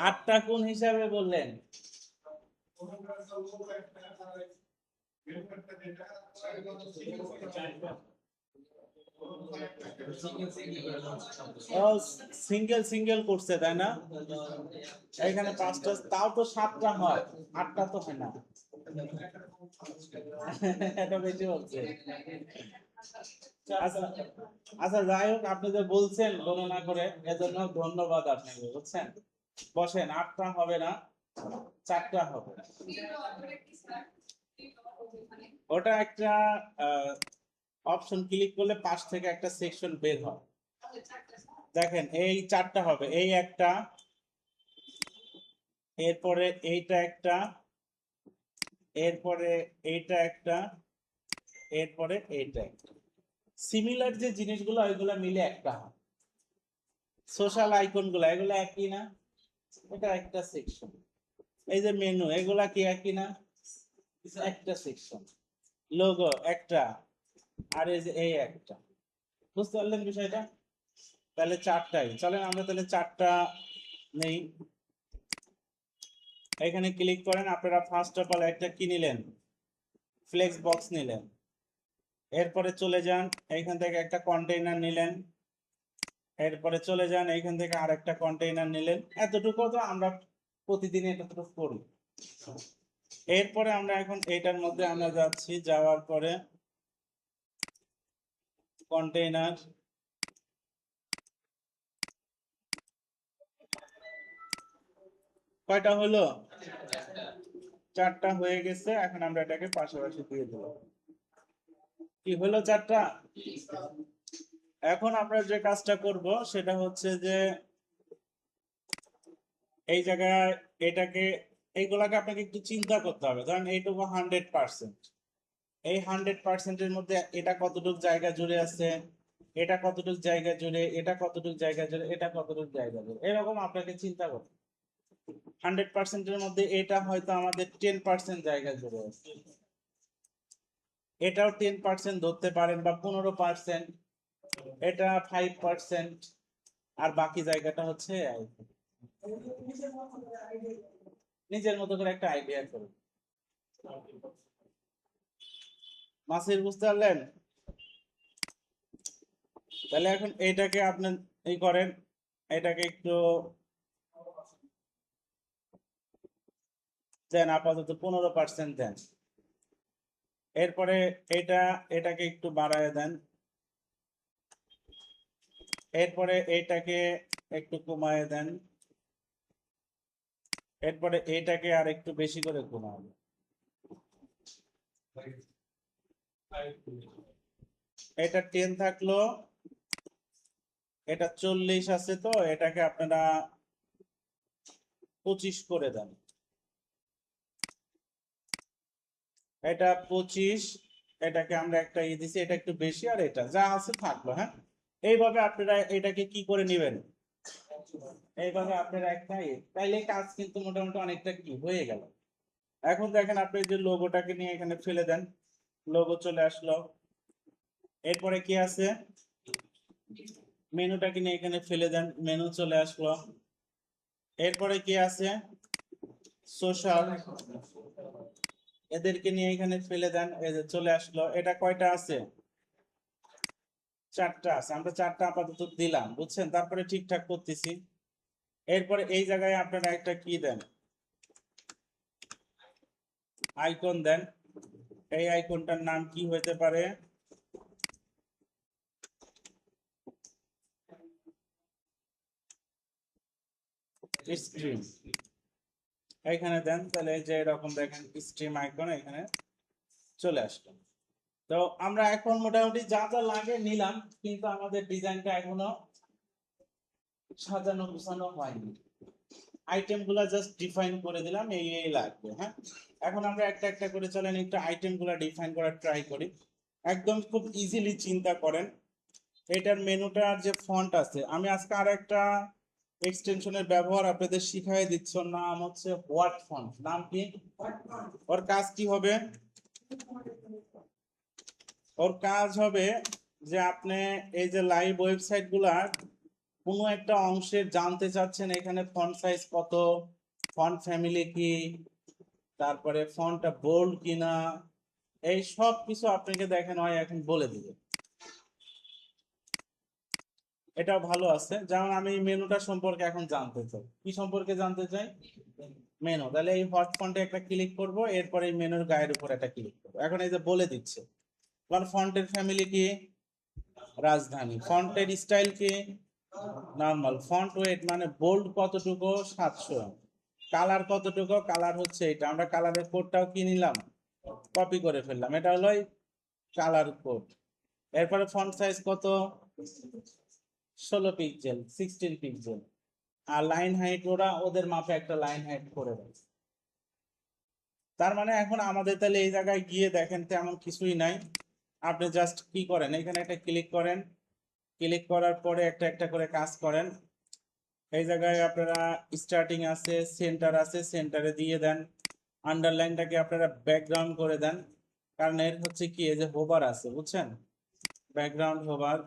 8টা কোন হিসাবে বললেন? সিঙ্গেল সিঙ্গেল করছে তাই না? এখানে 5টা, তাও তো 7টা হয়, 8টা তো হয় না। এটা বেশি বলছে। আচ্ছা আচ্ছা, যাই হোক, আপনি যে বলছেন গণনা করে এজন্য ধন্যবাদ আপনাকে, বুঝছেন? বসেন, 8টা হবে না, 4টা হবে। ওটা একটা অপশন ক্লিক করলে পাশ থেকে একটা সেকশন বের হয়। দেখেন এই 4টা হবে, এই একটা, এরপরে এইটা একটা, এরপরে এইটা একটা, এরপরে এইটা একটা। সিমিলার যে জিনিসগুলো ওইগুলো মিলে একটা হয়। সোশ্যাল আইকন গুলো এগুলো একই না? এটা একটা সেকশন। এই যে মেনু এগুলা কি একই না? একটা সেকশন। লোগো একটা, আর এই যে এই একটা। বুঝতে পারলেন বিষয়টা? তাহলে 4টাই। চলেন আমরা তাহলে 4টা নেই। এখানে ক্লিক করেন। আপনারা ফার্স্ট অফ অল একটা কি নিলেন? ফ্লেক্স বক্স নিলেন। এরপরে চলে যান, এইখান থেকে একটা কন্টেইনার নিলেন। এরপরে চলে যান, এইখান থেকে আরেকটা কন্টেইনার নিলেন। এতটুকু তো আমরা প্রতিদিন এতটুকু করি। এরপরে আমরা এখন এটার মধ্যে আমরা যাচ্ছি, যাওয়ার পরে কন্টেইনার, কয়টা হলো? 4টা হয়ে গেছে। এখন আমরা এটাকে পাশাপাশি দিয়ে দেবো। কি হলো? 4টা। এখন আমরা যে কাজটা করব সেটা হচ্ছে যে এই জায়গায় এটাকে, এইগুলাকে আপনাকে একটু চিন্তা করতে হবে। ধরেন এইটুকু 100%, এই 100%-এর মধ্যে এটা কতটুকু জায়গা জুড়ে আছে, এটা কতটুকু জায়গা জুড়ে, এটা কতটুকু জায়গা জুড়ে, এটা কতটুকু জায়গা জুড়ে, এরকম আপনাকে চিন্তা করতে। 100%-এর মধ্যে এটা হয়তো আমাদের 10% জায়গা জুড়ে আছে, এটাও 10% ধরতে পারেন বা 15%, এটা 5%, আর বাকি জায়গাটা হচ্ছে নিজের মতো করে একটা আইডিয়া করুন। মাসির বুঝতে পারলেন? তাহলে এখন এইটাকে আপনি এই করেন, এটাকে একটু দেন, আপাতত 15% দেন। এরপরে এটাকে একটু বাড়ায় দেন। এরপরে এইটাকে একটু কমায় দেন। এরপরে এইটাকে আর একটু বেশি করে কমাবেন। এটা 10 থাকলো, এটা 40 আছে, তো এটাকে আপনারা 25 করে দেন। এটা 25, এটাকে আমরা একটা দিছি, এটা একটু বেশি, আর এটা যা আছে থাকলো। হ্যাঁ, এইভাবে আপনারা এটাকে কি করে নেবেন, এইভাবে আপনারা তাইলে কাজ কিন্তু মোটামুটি অনেকটা কি হয়ে গেল। এখন দেখেন আপনি যে লোগোটাকে নিয়ে এখানে ফেলে দেন, লোগো চলে আসলো। এরপরে কি আছে, মেনুটাকে নিয়ে এখানে ফেলে দেন, মেনু চলে আসলো। এরপরে কি আছে, সোশ্যাল, এদেরকে নিয়ে এখানে ফেলে দেন, এই যে চলে আসলো। এটা কয়টা আছে, 4টা আছে, আমরা 4টা আপাতত দিলাম, বুঝছেন। তারপরে ঠিকঠাক করতেছি। এরপরে এই জায়গায় আপনারা একটা কি দেন, আইকন দেন। এই আইকনটার নাম কি হইতে পারে, স্ট্রিম, এখানে দেন। তাহলে এই যে এরকম দেখেন স্ট্রিম আইকন এখানে চলে আসলো। তো আমরা এখন মোটামুটি যা যা লাগে নিলাম, কিন্তু আমাদের ডিজাইনটা এখনো সাজানো গুছানো হয়নি। আইটেম গুলা জাস্ট ডিফাইন করে দিলাম, এই এই লাগবে। হ্যাঁ, এখন আমরা একটা একটা করে চলেন একটু আইটেম গুলা ডিফাইন করার ট্রাই করি। একদম খুব ইজিলি চিন্তা করেন, এটার মেনুটার যে ফন্ট আছে, আমি আজকে আর একটা এক্সটেনশনের ব্যবহার আপনাদের শিখাই দিচ্ছ, নাম হচ্ছে হোয়াট ফন্ট। নাম কি, ওর কাজ কি হবে, ওর কাজ হবে যে আপনি এই যে লাইভ ওয়েবসাইট গুলার কোনো একটা অংশের জানতে চাচ্ছেন, এখানে ফন্ট সাইজ কত, ফন্ট ফ্যামিলি কি, তারপরে ফন্টটা বোল্ড কিনা, এই সব কিছু আপনাকে দেখেন হয় এখন বলে দিবে। এটা ভালো আছে। যেমন আমি মেনুটা সম্পর্কে এখন জানতে চাই, কি সম্পর্কে জানতে চাই, মেনু। তাহলে এই হট ফন্টে একটা ক্লিক করব, এরপরে এই মেনুর গায়ের উপর একটা ক্লিক করবো। এখন এই যে বলে দিচ্ছে তোমার ফন্টের ফ্যামিলি কি, রাজধানী, ফন্টের স্টাইল কি, নরমাল, ফন্ট ওয়েট মানে বোল্ড কতটুকু, 700, কালার কতটুকু, কালার হচ্ছে এটা, আমরা কালারের কোডটাও কি নিলাম, কপি করে ফেললাম, এটা হলো কালার কোড। এরপরে ফন্ট সাইজ কত, 16 পিক্সেল, 16 পিক্সেল। আর লাইন হাইট ওরা ওদের মাপে একটা লাইন হাইট করে দেয়। তার মানে এখন আমাদের তাহলে এই জায়গায় গিয়ে দেখেন তেমন কিছুই নাই। আপনি জাস্ট কি করেন, এখানে একটা ক্লিক করেন, ক্লিক করার পরে একটা একটা করে কাজ করেন। এই জায়গায় আপনারা স্টার্টিং আছে, সেন্টার আছে, সেন্টারে দিয়ে দেন। আন্ডারলাইনটাকে আপনারা ব্যাকগ্রাউন্ড করে দেন, কারণ এর হচ্ছে কি, এই যে হোভার আছে, বুঝছেন, ব্যাকগ্রাউন্ড হোভার।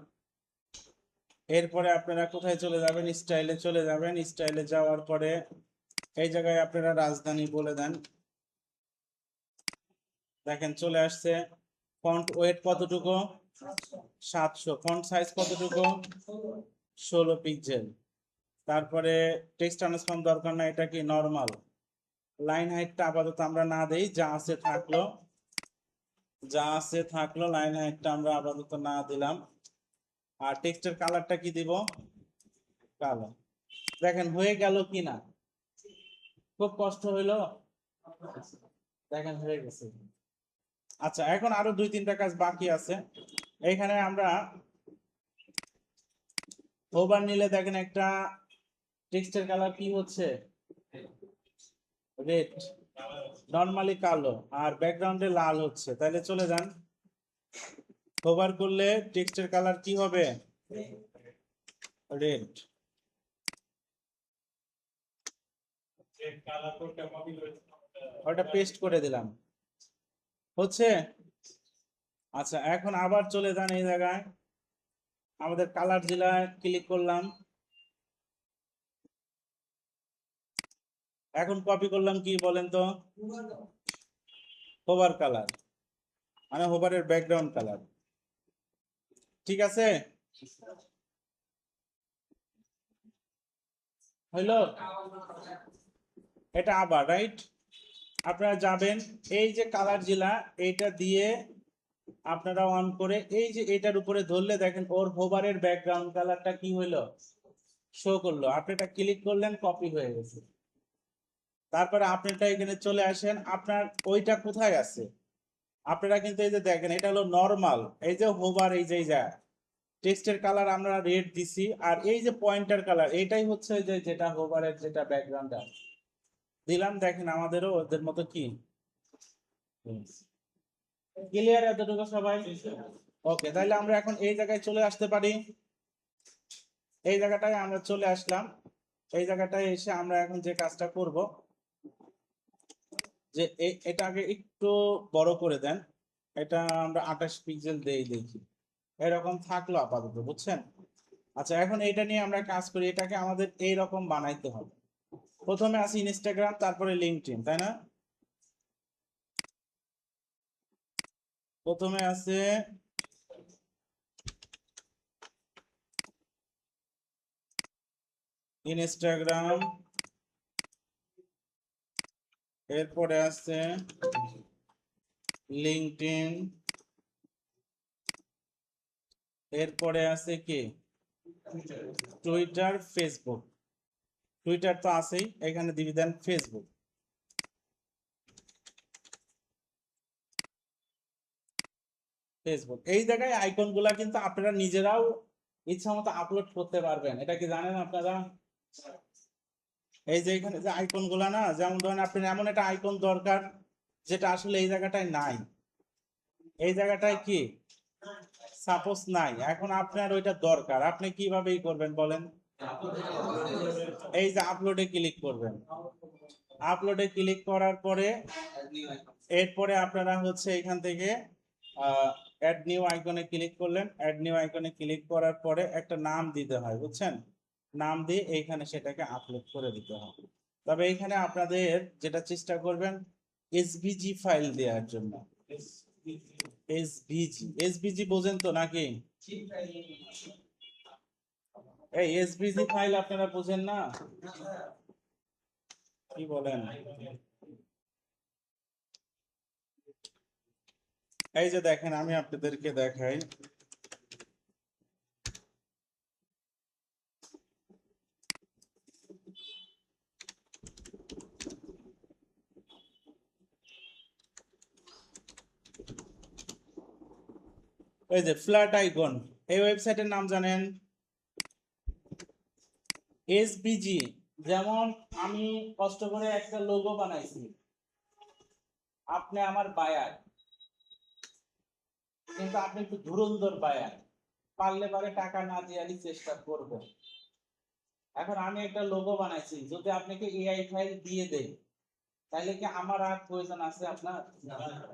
এরপরে আপনারা কোথায় চলে যাবেন, স্টাইলে চলে যাবেন। স্টাইলে যাওয়ার পরে এই জায়গায় আপনারা রাজধানী বলে দেন, দেখেন চলে আসছে। ফন্ট ওয়েট কতটুকু, 700, ফন্ট সাইজ কতটুকু, 16 পিক্সেল। তারপরে টেক্সট ট্রান্সফর্ম দরকার না, এটা কি নরমাল। লাইন হাইটটা আপাতত আমরা না দেই, যা আছে থাকলো, যা আছে থাকলো, লাইন হাইটটা আমরা আপাতত না দিলাম। আর টেক্সটের কালারটা কি দিব, কালো। দেখেন হয়ে গেল কি না, খুব কষ্ট হইলো, দেখেন হয়ে গেছে। আচ্ছা, এখন আরো 2-3টা কাজ বাকি আছে। এখানে আমরা ওভার নিলে দেখেন একটা টেক্সটের কালার কি হচ্ছে, রেড, নরমালি কালো, আর ব্যাকগ্রাউন্ডে লাল হচ্ছে। তাহলে চলে যান, ওভার করলে টেক্সটের কালার কি হবে, রেড। ওটা পেস্ট করে দিলাম, হচ্ছে। আচ্ছা, এখন আবার চলে যান এই জায়গায়, আমাদের কালার জেলায় ক্লিক করলাম, এখন কপি করলাম কি বলেন তো, হোভার কালার, মানে হোভারের ব্যাকগ্রাউন্ড কালার। ঠিক আছে, হইলো, এটা আবার রাইট। আপনারা যাবেন, এই যে কালার জেলা, এইটা দিয়ে আপনারা অন করে এই যে এটার উপরে ধরলে দেখেন ওর হোভারের ব্যাকগ্রাউন্ড কালারটা কি হইলো, শো করলো। আপনি এটা ক্লিক করলেন, কপি হয়ে গেছে। তারপরে আপনারটা এখানে চলে আসেন, আপনার ওইটা কোথায় আছে, আপনারা কিন্তু এই যে দেখেন এটা হলো নরমাল, এই যে হোভার, এই যে টেক্সটের কালার আমরা রেড দিছি, আর এই যে পয়েন্টার কালার এটাই হচ্ছে যে যেটা হোভারের যেটা ব্যাকগ্রাউন্ড দিলাম। দেখেন আমাদেরও ওদের মতো কি, ক্লিয়ার এতটুকু সবাই? ওকে, তাহলে আমরা এখন এই জায়গায় চলে আসতে পারি। এই জায়গাটায় আমরা চলে আসলাম। এই জায়গাটায় এসে আমরা এখন যে কাজটা করব, যে এটাকে একটু বড় করে দেন। এটা আমরা 28 পিক্সেল দেই, দেখি এরকম থাকলো আপাতত, বুঝছেন? আচ্ছা, এখন এটা নিয়ে আমরা কাজ করি। এটাকে আমাদের এই রকম বানাইতে হবে। প্রথমে আছে ইনস্টাগ্রাম, তারপরে লিঙ্কডইন, তাই না? প্রথমে আছে ইনস্টাগ্রাম, এরপরে আছে লিঙ্কডইন, এরপরে আছে কি টুইটার, ফেসবুক। টুইটার তো আছেই, এখানে দিয়ে দেন ফেসবুক। ফেসবুক এই জায়গায় আইকন গুলা কিন্তু আপনারা নিজেরাও ইচ্ছা মতো আপলোড করতে পারবেন। এটা কি জানেন আপনারা? এই যে এখানে যে আইকন গুলা না, যেমন ধরেন আপনি এমন একটা আইকন দরকার যেটা আসলে এই জায়গাটায় নাই, এই জায়গাটায় কি সাপোজ নাই, এখন আপনার ওইটা দরকার, আপনি কিভাবে করবেন বলেন? এই যে আপলোডে ক্লিক করবেন। আপলোডে ক্লিক করার পরে এরপরে আপনারা হচ্ছে এখান থেকে অ্যাড নিউ আইকনে ক্লিক করলেন। অ্যাড নিউ আইকনে ক্লিক করার পরে একটা নাম দিতে হয়, বুঝছেন? নাম দিয়ে এইখানে সেটাকে আপলোড করে দিতে হবে। তবে এইখানে আপনাদের যেটা চেষ্টা করবেন এসভিজি ফাইল দেওয়ার জন্য। এসভিজি, এসভিজি বোঝেন তো নাকি? এই এসভিজি ফাইল আপনারা বোঝেন না? কি বলেন? এই যে দেখেন, আমি আপনাদেরকে দেখাই। এই যে ফ্ল্যাট আইকন, এই ওয়েবসাইটের নাম জানেন? এসভিজি। যেমন আমি কষ্ট করে একটা লোগো বানাইছি, আপনি আমার বায়ার, কিন্তু আপনি একটু ধুরন্ধর বায়ার, পারলে পারে টাকা না দেওয়ারই চেষ্টা করবেন। এখন আমি একটা লোগো বানাইছি, যদি আপনাকে এআই ফাইল দিয়ে দেই, তাহলে কি আমার আর প্রয়োজন আছে আপনার?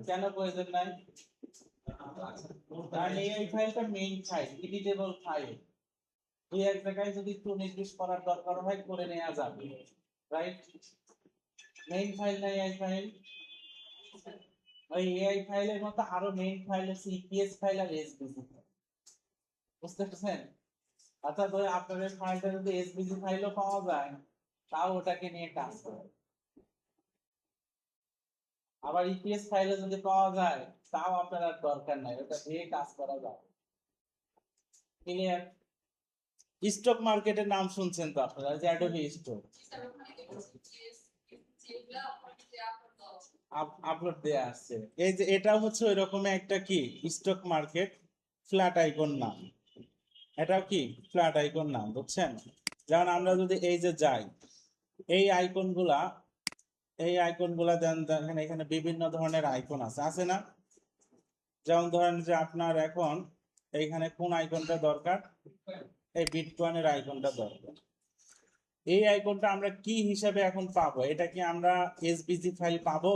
কেন প্রয়োজন নাই? কারণ এআই ফাইলটা মেইন ফাইল, এডিটেবল ফাইল। দুই এক জায়গায় যদি একটু নির্দিষ্ট করার দরকার হয় করে নেওয়া যাবে, রাইট? মেইন ফাইল নাই এআই ফাইল। ওই এআই ফাইলের মতো আরো মেইন ফাইল আছে ইপিএস ফাইল আর এসভিজি ফাইল, বুঝতে পারছেন? অর্থাৎ ওই আপনাদের ফাইলটা যদি এসভিজি ফাইলও পাওয়া যায়, তাও ওটাকে নিয়ে কাজ করে। আবার ইপিএস ফাইলে যদি পাওয়া যায়, তাও আপনার আর দরকার নাই, ওটা দিয়ে কাজ করা যায়। ক্লিয়ার? স্টক মার্কেটের নাম শুনছেন তো আপনারা, যে অ্যাডোবি স্টক আপলোড দেয়া আছে। এই যে এটা হচ্ছে ওই রকম একটা কি স্টক মার্কেট ফ্ল্যাট আইকন নাম। এটাও কি ফ্ল্যাট আইকন নাম, বুঝছেন? যেমন আমরা যদি এই যে যাই, এই আইকন গুলা, এই আইকন গুলা দেখেন এখানে বিভিন্ন ধরনের আইকন আছে, আছে না? যেমন ধরেন যে আপনার এখন এইখানে কোন আইকনটা দরকার, এই বিটকয়েনের আইকনটা দরকার। এই আইকনটা আমরা কি হিসাবে এখন পাবো? এটা কি আমরা এসবিজি ফাইল পাবো?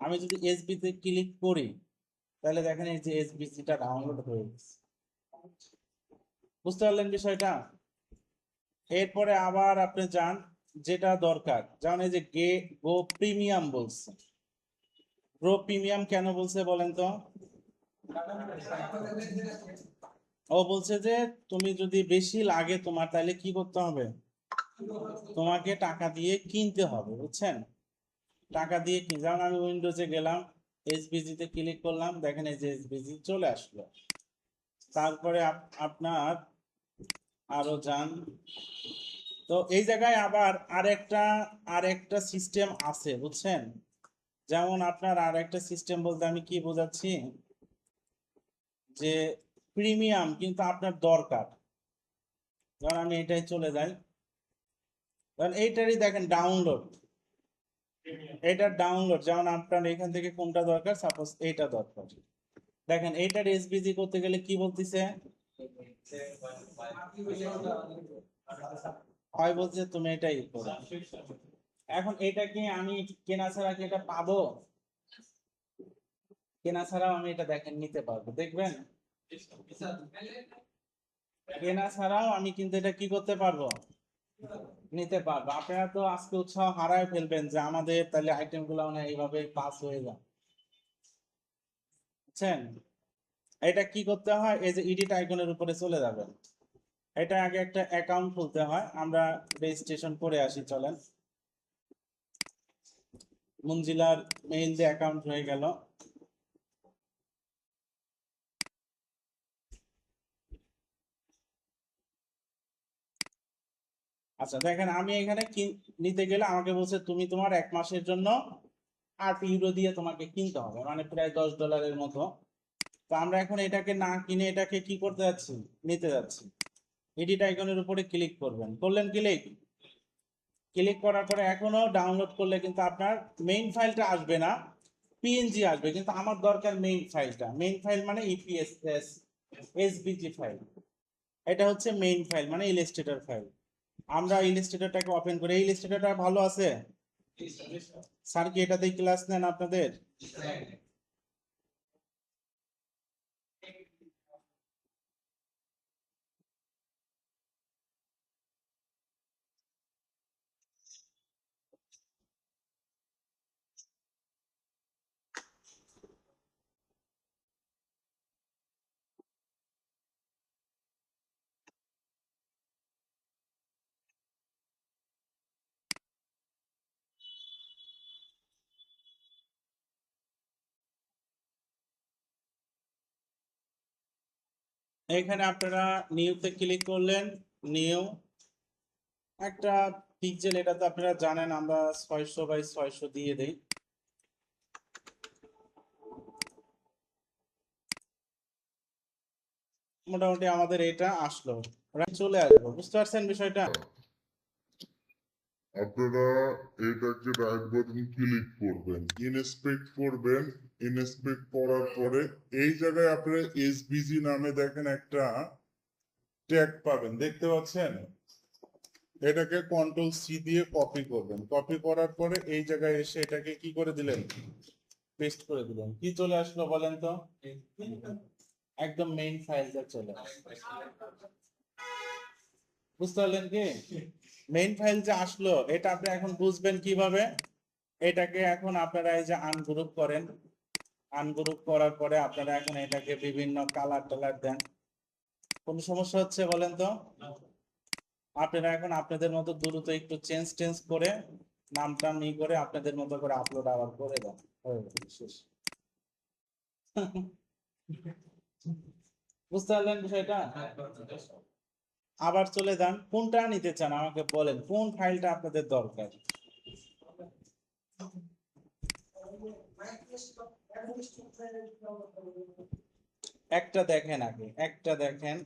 আমি যদি এসবিতে ক্লিক করি, তাহলে দেখেন এই যে এসবিসিটা ডাউনলোড হয়ে গেছে। বুঝতে পারলেন বিষয়টা? এরপরে আবার আপনি যান, যেটা দরকার, যেমন এই যে গো প্রিমিয়াম বলছে। গো প্রিমিয়াম কেন বলছে বলেন তো? ও বলছে যে তুমি যদি বেশি লাগে তোমার, তাহলে কি করতে হবে? তোমাকে টাকা দিয়ে কিনতে হবে, বুঝছেন? টাকা দিয়ে কিন। যেমন আমি উইন্ডোজে গেলাম, এসবিজি তে ক্লিক করলাম, দেখেন এই যে এসবিজি চলে আসলো। তারপরে আপনার আরো যান, তো এই জায়গায় আবার আরেকটা সিস্টেম আছে, বুঝছেন? যেমন আপনার আরেকটা সিস্টেম বলতে আমি কি বোঝাচ্ছি, যে প্রিমিয়াম কিন্তু আপনার দরকার। যেমন আমি এটাই চলে যাই, কারণ এইটারই দেখেন ডাউনলোড, এটা ডাউনলোড, যেমন আপনার এখান থেকে কোনটা দরকার, সাপোজ এইটা দরকার। দেখেন এইটার এসবিজি করতে গেলে কি বলতিছে, হয় বলছে তুমি এটাই করো। এখন এটা কি আমি কেনা ছাড়া কি এটা পাবো? কেনা ছাড়াও আমি এটা দেখেন নিতে পারবো, দেখবেন কেনা ছাড়াও আমি কিন্তু এটা কি করতে পারবো, নিতে পারবো। আপনারা তো আজকে উৎসাহ হারায় ফেলবেন যে আমাদের তাহলে আইটেম গুলো এইভাবে পাস হয়ে যায়, বুঝছেন? এটা কি করতে হয়, এই যে এডিট আইকনের উপরে চলে যাবেন। এটা আগে একটা অ্যাকাউন্ট খুলতে হয়, আমরা রেজিস্ট্রেশন করে আসি চলেন। মঞ্জিলার মেইল দিয়ে অ্যাকাউন্ট হয়ে গেল। আচ্ছা দেখেন আমি এখানে নিতে গেলে আমাকে বলছে তুমি তোমার 1 মাসের জন্য 8 ইউরো দিয়ে তোমাকে কিনতে হবে, মানে প্রায় $10 মতো। তো আমরা এখন এটাকে না কিনে এটাকে কি করতে যাচ্ছি, নিতে যাচ্ছি। এডিট আইকনের উপরে ক্লিক করবেন, করলেন ক্লিক, ক্লিক করার পরে এখনো ডাউনলোড করলে কিন্তু আপনার মেইন ফাইলটা আসবে না, পিএনজি আসবে। কিন্তু আমার দরকার মেইন ফাইলটা, মেইন ফাইল মানে ইপিএস এসবিজি ফাইল। এটা হচ্ছে মেইন ফাইল মানে ইলাস্ট্রেটর ফাইল। আমরা ইলাস্ট্রেটরটাকে ওপেন করি। এই ইলাস্ট্রেটরটা ভালো আছে? স্যার কি এটাতেই ক্লাস নেন আপনাদের? এখানে আপনারা নিউতে ক্লিক করলেন, নিউ একটা পিক্সেল, এটা তো আপনারা জানেন আমরা 600 বাই 600 দিয়ে দেই। মোটামুটি আমাদের এটা আসলো, চলে আসবো, বুঝতে পারছেন বিষয়টা? আপনারা এটাকে রাইট বাটন ক্লিক করবেন, ইনস্পেক্ট করবেন। ইনস্পেক্ট করার পরে এই জায়গায় আপনারা এসবিজি নামে দেখেন একটা ট্যাগ পাবেন, দেখতে পাচ্ছেন? এটাকে কন্ট্রোল সি দিয়ে কপি করবেন। কপি করার পরে এই জায়গায় এসে এটাকে কি করে দিলেন, পেস্ট করে দিলেন। কি চলে আসলো বলেন তো? একদম মেইন ফাইলটা চলে আসলো। বুঝতে পারলেন কি? মেইন ফাইল যে আসলো এটা আপনি এখন বুঝবেন কিভাবে। এটাকে এখন আপনারা এই যে আনগ্রুপ করেন, আনগ্রুপ করার পরে আপনারা এখন এটাকে বিভিন্ন কালার টালার দেন। কোন সমস্যা হচ্ছে বলেন তো? আপনারা এখন আপনাদের মতো দ্রুত একটু চেঞ্জ টেঞ্জ করে নামটা ই করে আপনাদের মতো করে আপলোড আবার করে দেন, হয়ে গেল, শেষ। বুঝতে পারলেন বিষয়টা? আবার চলে যান, কোনটা নিতে চান আমাকে বলেন, কোন ফাইলটা আপনাদের দরকার। একটা দেখেন, আগে একটা দেখেন,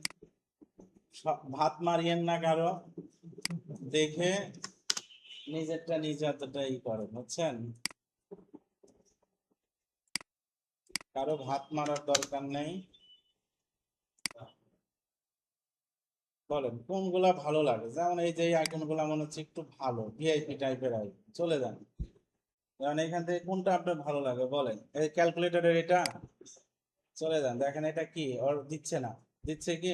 ভাত মারিয়েন না কারো, দেখে নিজেরটা নিজে এতটা ই করেন, বুঝছেন? কারো ভাত মারার দরকার নেই। বলেন কোনগুলা ভালো লাগে, যেমন এই যে আইকন গুলা মনে হচ্ছে একটু ভালো ভিআইপি টাইপের আইকন, চলে যান। কারণ এখান থেকে কোনটা আপনার ভালো লাগে বলেন, এই ক্যালকুলেটরের এটা, চলে যান। দেখেন এটা কি ওর দিচ্ছে না, দিচ্ছে কি?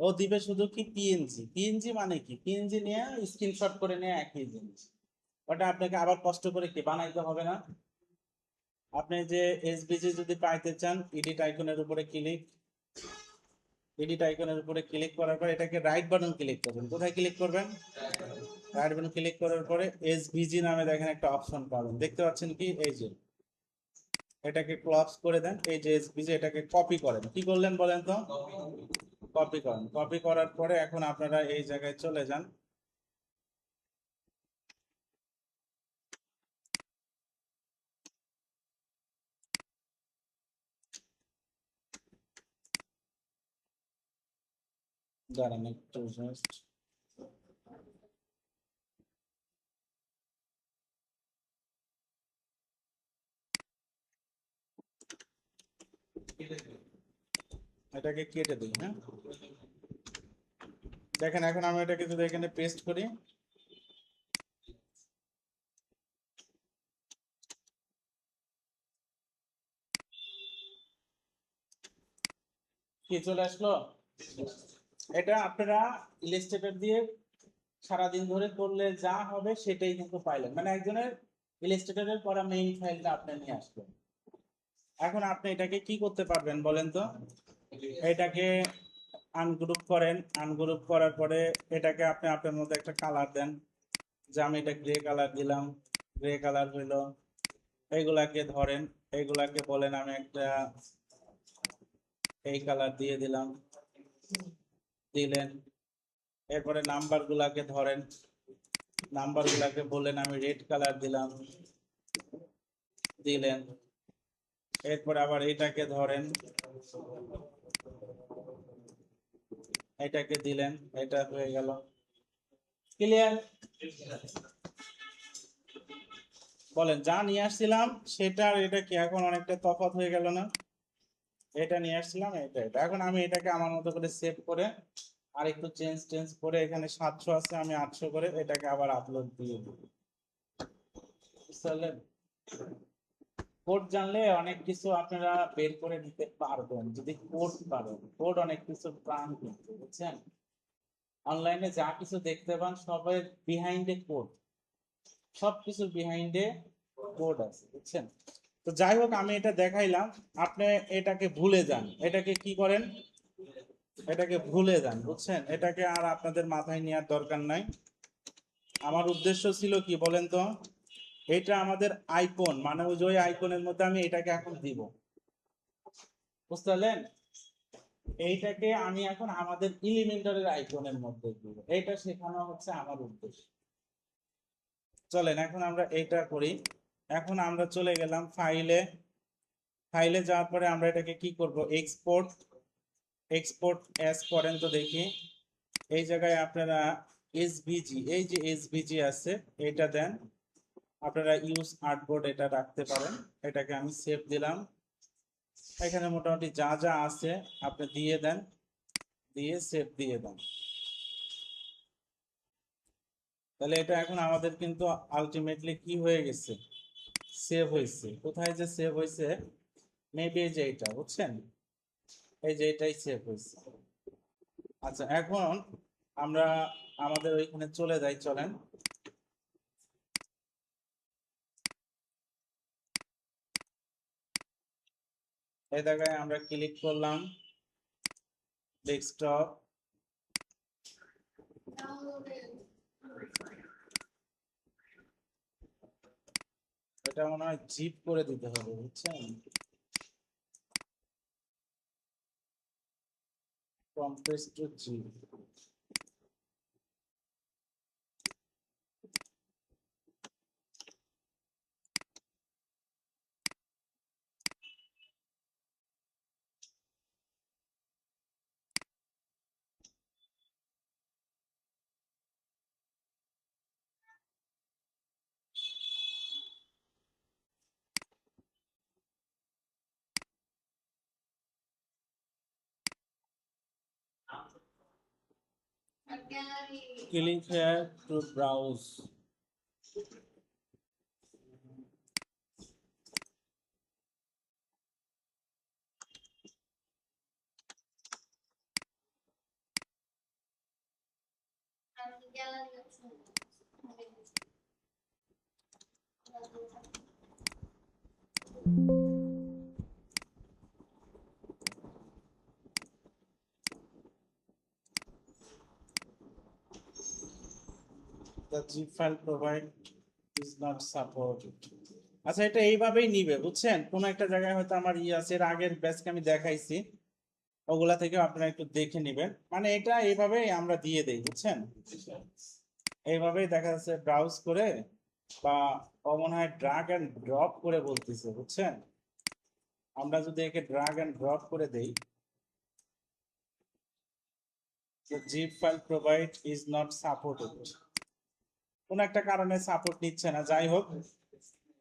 ও দিবে শুধু কি পিএনজি। পিএনজি মানে কি, পিএনজি নিয়ে স্ক্রিনশট করে নিয়ে একই জিনিস, ওটা আপনাকে আবার কষ্ট করে কি বানাইতে হবে না। আপনি যে এসবিজি যদি পাইতে চান, এডিট আইকনের উপরে ক্লিক, এডিট আইকনের উপরে ক্লিক করার পর এটাকে রাইট বাটন ক্লিক করবেন। কোথায় ক্লিক করবেন? রাইট বাটন ক্লিক করার পরে এসভিজি নামে দেখেন একটা অপশন পাবেন, দেখতে পাচ্ছেন কি? এই যে এটাকে ক্লপস করে দেন, এই যে এসভিজি, এটাকে কপি করেন। কি করলেন বলেন তো? কপি করেন। কপি করার পরে এখন আপনারা এই জায়গায় চলে যান, দাঁড়ান একটু জাস্ট, এটাকে কেটে দিই, হ্যাঁ। দেখেন এখন আমি এটাকে যদি এখানে পেস্ট করি, কি চলে আসলো? এটা আপনারা ইলাস্ট্রেটর দিয়ে সারাদিন ধরে করলে যা হবে সেটাই কিন্তু পাইলেন, মানে একজনের ইলাস্ট্রেটরের করা মেইন ফাইলটা আপনি নিয়ে আসবেন। এখন আপনি এটাকে কি করতে পারবেন বলেন তো? এটাকে আনগ্রুপ করেন, আনগ্রুপ করার পরে এটাকে আপনি আপনার মধ্যে একটা কালার দেন, যে আমি এটা গ্রে কালার দিলাম, গ্রে কালার হইলো। এইগুলাকে ধরেন, এইগুলাকে বলেন আমি একটা এই কালার দিয়ে দিলাম, দিলেন। এরপরে নাম্বার গুলাকে ধরেন, নাম্বার গুলাকে বললেন আমি রেড কালার দিলাম, দিলেন। এরপরে আবার এটাকে ধরেন, এটাকে দিলেন, এটা হয়ে গেল। ক্লিয়ার? বলেন, যা নিয়ে আসছিলাম সেটা আর এটা কি এখন অনেকটা তফাৎ হয়ে গেল না? এটা নিয়ে আসছিলাম, এটা এখন আমি এটাকে আমার মতো করে সেভ করে আর একটু চেঞ্জ টেঞ্জ করে এখানে 700 আছে, আমি 800 করে এটাকে আবার আপলোড দিয়ে দিব। বুঝতে পারলেন? কোড জানলে অনেক কিছু আপনারা বের করে নিতে পারবেন, যদি কোড পারেন। কোড অনেক কিছু প্রাণ কিন্তু, বুঝছেন? অনলাইনে যা কিছু দেখতে পান সবের বিহাইন্ডে কোড, সবকিছুর বিহাইন্ডে কোড আছে, বুঝছেন? তো যাই হোক, আমি এটা দেখাইলাম, আপনি এটাকে ভুলে যান। এটাকে কি করেন? এটাকে ভুলে যান, বুঝছেন? এটাকে আর আপনাদের মাথায় নেওয়ার দরকার নাই। আমার উদ্দেশ্য ছিল কি বলেন তো? এটা আমাদের আইকন, মানে ওই যে ওই আইকনের মধ্যে আমি এটাকে এখন দিব। বুঝতে পারলেন? এইটাকে আমি এখন আমাদের এলিমেন্টারের আইকনের মধ্যে দিব, এইটা শেখানো হচ্ছে আমার উদ্দেশ্য। চলেন এখন আমরা এইটা করি। এখন আমরা চলে গেলাম ফাইলে। ফাইলে যাওয়ার পরে আমরা এটাকে কি করব? এক্সপোর্ট। এক্সপোর্ট অ্যাজ করেন তো দেখি। এই জায়গায় আপনারা এসভিজি, এই যে এসভিজি আছে এটা দেন। আপনারা ইউজ আর্টবোর্ড এটা রাখতে পারেন। এটাকে আমি সেভ দিলাম। এখানে মোটামুটি যা যা আছে আপনি দিয়ে দেন, দিয়ে সেভ দিয়ে দেন। তাহলে এটা এখন আমাদের কিন্তু আলটিমেটলি কি হয়ে গেছে? সেভ হয়েছে। কোথায় যে সেভ হয়েছে? মেবি এই যে এটা, বুঝছেন? এই যে এটাই সেভ হয়েছে। আচ্ছা, এখন আমরা আমাদের ওইখানে চলে যাই, চলেন। এই জায়গায় আমরা ক্লিক করলাম, ডেস্কটপ। এটা মনে হয় জিপ করে দিতে হবে, বুঝছেন? Compress to zip. Click here to browse. The zip file provide is not supported. আচ্ছা, এটা এইভাবেই নিবে, বুঝছেন? কোন একটা জায়গায় হয়তো আমার আছে, এর আগের ব্যাচকে আমি দেখাইছি, ওগুলা থেকে আপনারা একটু দেখে নেবেন। মানে এটা এইভাবেই আমরা দিয়ে দেই, বুঝছেন? এইভাবেই দেখা যাচ্ছে ব্রাউজ করে, বা মনে হয় ড্রাগ এন্ড ড্রপ করে বলতেছে, বুঝছেন? আমরা যদি একে ড্রাগ এন্ড ড্রপ করে দেই, the zip file provide is not supported, কোন একটা কারণে সাপোর্ট নিচ্ছে না। যাই হোক,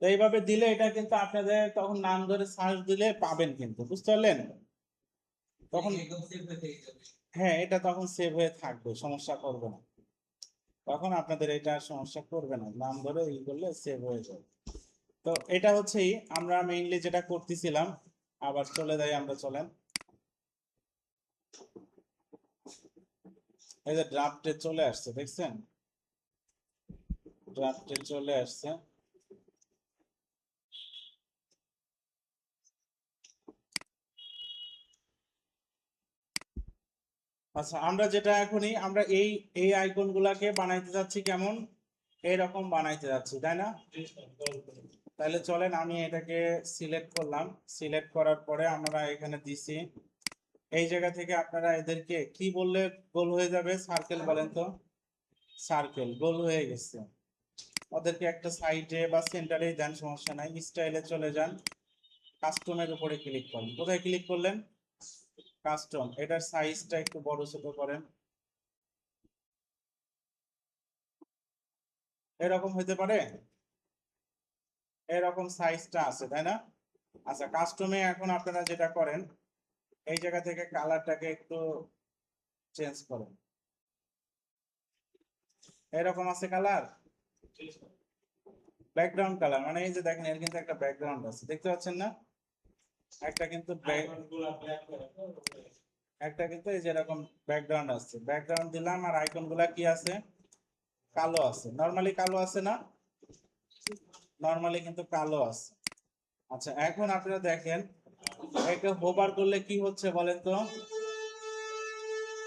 তো এইভাবে দিলে এটা কিন্তু আপনাদের তখন নাম ধরে সার্চ দিলে পাবেন, কিন্তু বুঝতে পারলেন? তখন হ্যাঁ, এটা তখন সেভ হয়ে থাকবে, সমস্যা করবে না। তখন আপনাদের এটা সমস্যা করবে না, নাম ধরে ই করলে সেভ হয়ে যাবে। তো এটা হচ্ছেই আমরা মেইনলি যেটা করতেছিলাম। আবার চলে যাই আমরা, চলেন। এই যে ড্রাফটে চলে আসছে, দেখছেন? ড্রাফটে চলে আসছে। আচ্ছা, আমরা যেটা এখনই আমরা এই এই আইকন গুলাকে বানাইতে যাচ্ছি কেমন, এইরকম বানাইতে যাচ্ছি, তাই না? তাহলে চলেন আমি এটাকে সিলেক্ট করলাম। সিলেক্ট করার পরে আমরা এখানে দিছি। এই জায়গা থেকে আপনারা এদেরকে কি বললে গোল হয়ে যাবে? সার্কেল বলেন তো। সার্কেল গোল হয়ে গেছে। ওদেরকে একটা সাইডে বা সেন্টারে দেন, সমস্যা নাই। স্টাইলে চলে যান, কাস্টমের উপরে ক্লিক করেন। কোথায় ক্লিক করলেন? কাস্টম। এটার সাইজটা একটু বড় ছোট করেন, এরকম হতে পারে। এরকম সাইজটা আছে, তাই না? আচ্ছা, কাস্টমে এখন আপনারা যেটা করেন, এই জায়গা থেকে কালারটাকে একটু চেঞ্জ করেন। এরকম আছে কালার, ব্যাকগ্রাউন্ড কালার, মানে এই যে দেখেন এর কিন্তু একটা ব্যাকগ্রাউন্ড আছে, দেখতে পাচ্ছেন না? একটা কিন্তু একটা কিন্তু এই যে এরকম ব্যাকগ্রাউন্ড আছে। ব্যাকগ্রাউন্ড দিলাম, আর আইকন গুলা কি আছে? কালো আছে। নরমালি কালো আছে না? নরমালি কিন্তু কালো আছে। আচ্ছা, এখন আপনারা দেখেন একে হোভার করলে কি হচ্ছে বলেন তো?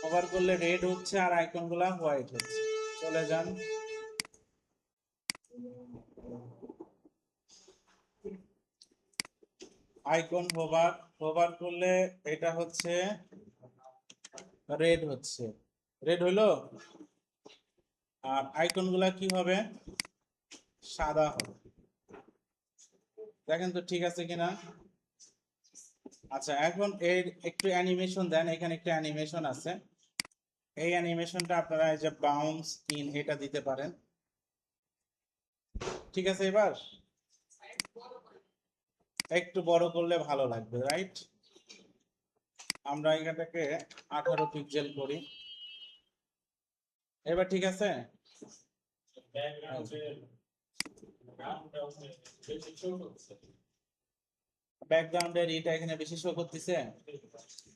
হোভার করলে রেড হচ্ছে আর আইকন গুলা হোয়াইট হচ্ছে। চলে যান। আইকন হোভার, হোভার করলে এটা হচ্ছে রেড হচ্ছে। রেড হইলো। আর আইকন গুলা কি হবে? সাদা হবে। দেখেন তো ঠিক আছে কিনা। আচ্ছা, এখন এর একটু অ্যানিমেশন দেন, এখানে একটু অ্যানিমেশন আছে। এই অ্যানিমেশনটা আপনারা এই যে বাউন্স ইন এটা দিতে পারেন। ঠিক আছে, এবার একটু বড় করলে ভালো লাগবে, রাইট? আমরা এখানটাকে 18 পিক্সেল করি। এবার ঠিক আছে। ব্যাকগ্রাউন্ডের এটা এখানে বেশি শো করতেছে,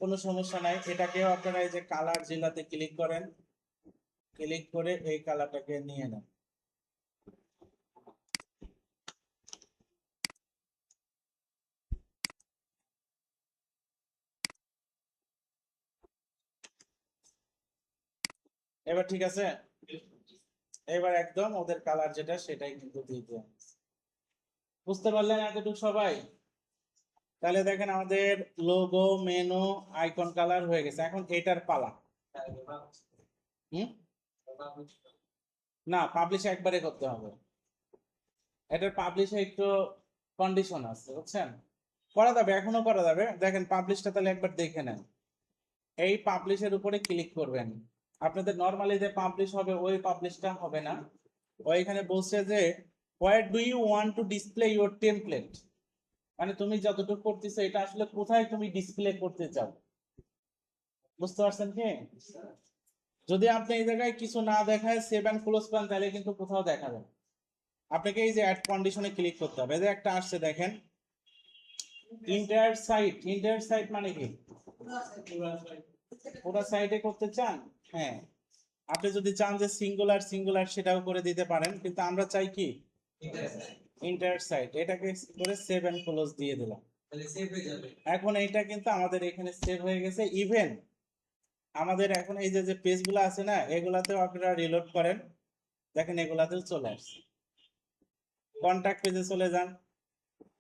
কোনো সমস্যা নাই। এটাকেও আপনারা এই যে কালার জেলাতে ক্লিক করেন, ক্লিক করে এই কালারটাকে নিয়ে নেন। এবার ঠিক আছে। এবার একদম ওদের কালার যেটা সেটাই কিন্তু দিয়ে দেন। বুঝতে পারলেন এতটুকু সবাই? তাহলে দেখেন আমাদের লোগো, মেনু, আইকন কালার হয়ে গেছে। এখন এটার পালা। হুম, না, পাবলিশ একবারে করতে হবে। এটার পাবলিশে একটু কন্ডিশন আছে, বুঝছেন? করা যাবে, এখনো করা যাবে। দেখেন পাবলিশটা তাহলে একবার দেখে নেন। এই পাবলিশের উপরে ক্লিক করবেন। আপনাদের নরমালি যে পাবলিশ হবে ওই পাবলিশটা হবে না। ওইখানে বলছে যে where do you want to display your template, মানে তুমি যতটুকু করতেছো এটা আসলে কোথায় তুমি ডিসপ্লে করতে চাও। বুঝতে পারছেন কি? যদি আপনি এই জায়গায় কিছু না দেখায় সেভ এন্ড ক্লোজ পান, তাহলে কিন্তু কোথাও দেখাবে না। আপনাকে এই যে অ্যাড কন্ডিশনে ক্লিক করতে হবে। এই যে একটা আসছে দেখেন, ইন্টায়ার সাইট। ইন্টায়ার সাইট মানে কি? পুরো সাইটে করতে চান? হ্যাঁ, আপনি যদি চান যে সিঙ্গুলার সিঙ্গুলার সেটাও করে দিতে পারেন, কিন্তু আমরা চাই কি ইন্টায়ার সাইট। এটাকে করে সেভ এন্ড ক্লোজ দিয়ে দিলাম। এখন এইটা কিন্তু আমাদের এখানে সেভ হয়ে গেছে। ইভেন আমাদের এখন এই যে যে পেজগুলো আছে না, এগুলাতেও আপনারা রিলোড করেন, দেখেন এগুলাতেও চলে আসছে। কন্টাক্ট পেজে চলে যান,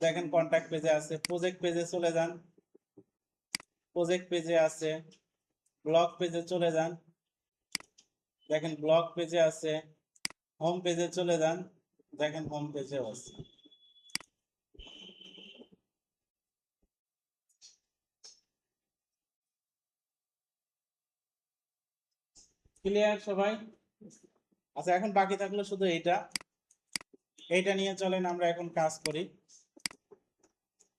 দেখেন কন্টাক্ট পেজে আছে। প্রজেক্ট পেজে চলে যান, প্রজেক্ট পেজে আছে। ব্লগ পেজে চলে যান, দেখেন ব্লগ পেজে আছে। হোম পেজে চলে যান, দেখেন হোম পেজেও আছে। ক্লিয়ার সবাই? আচ্ছা, এখন বাকি থাকলো শুধু এইটা। এটা নিয়ে চলেন আমরা এখন কাজ করি।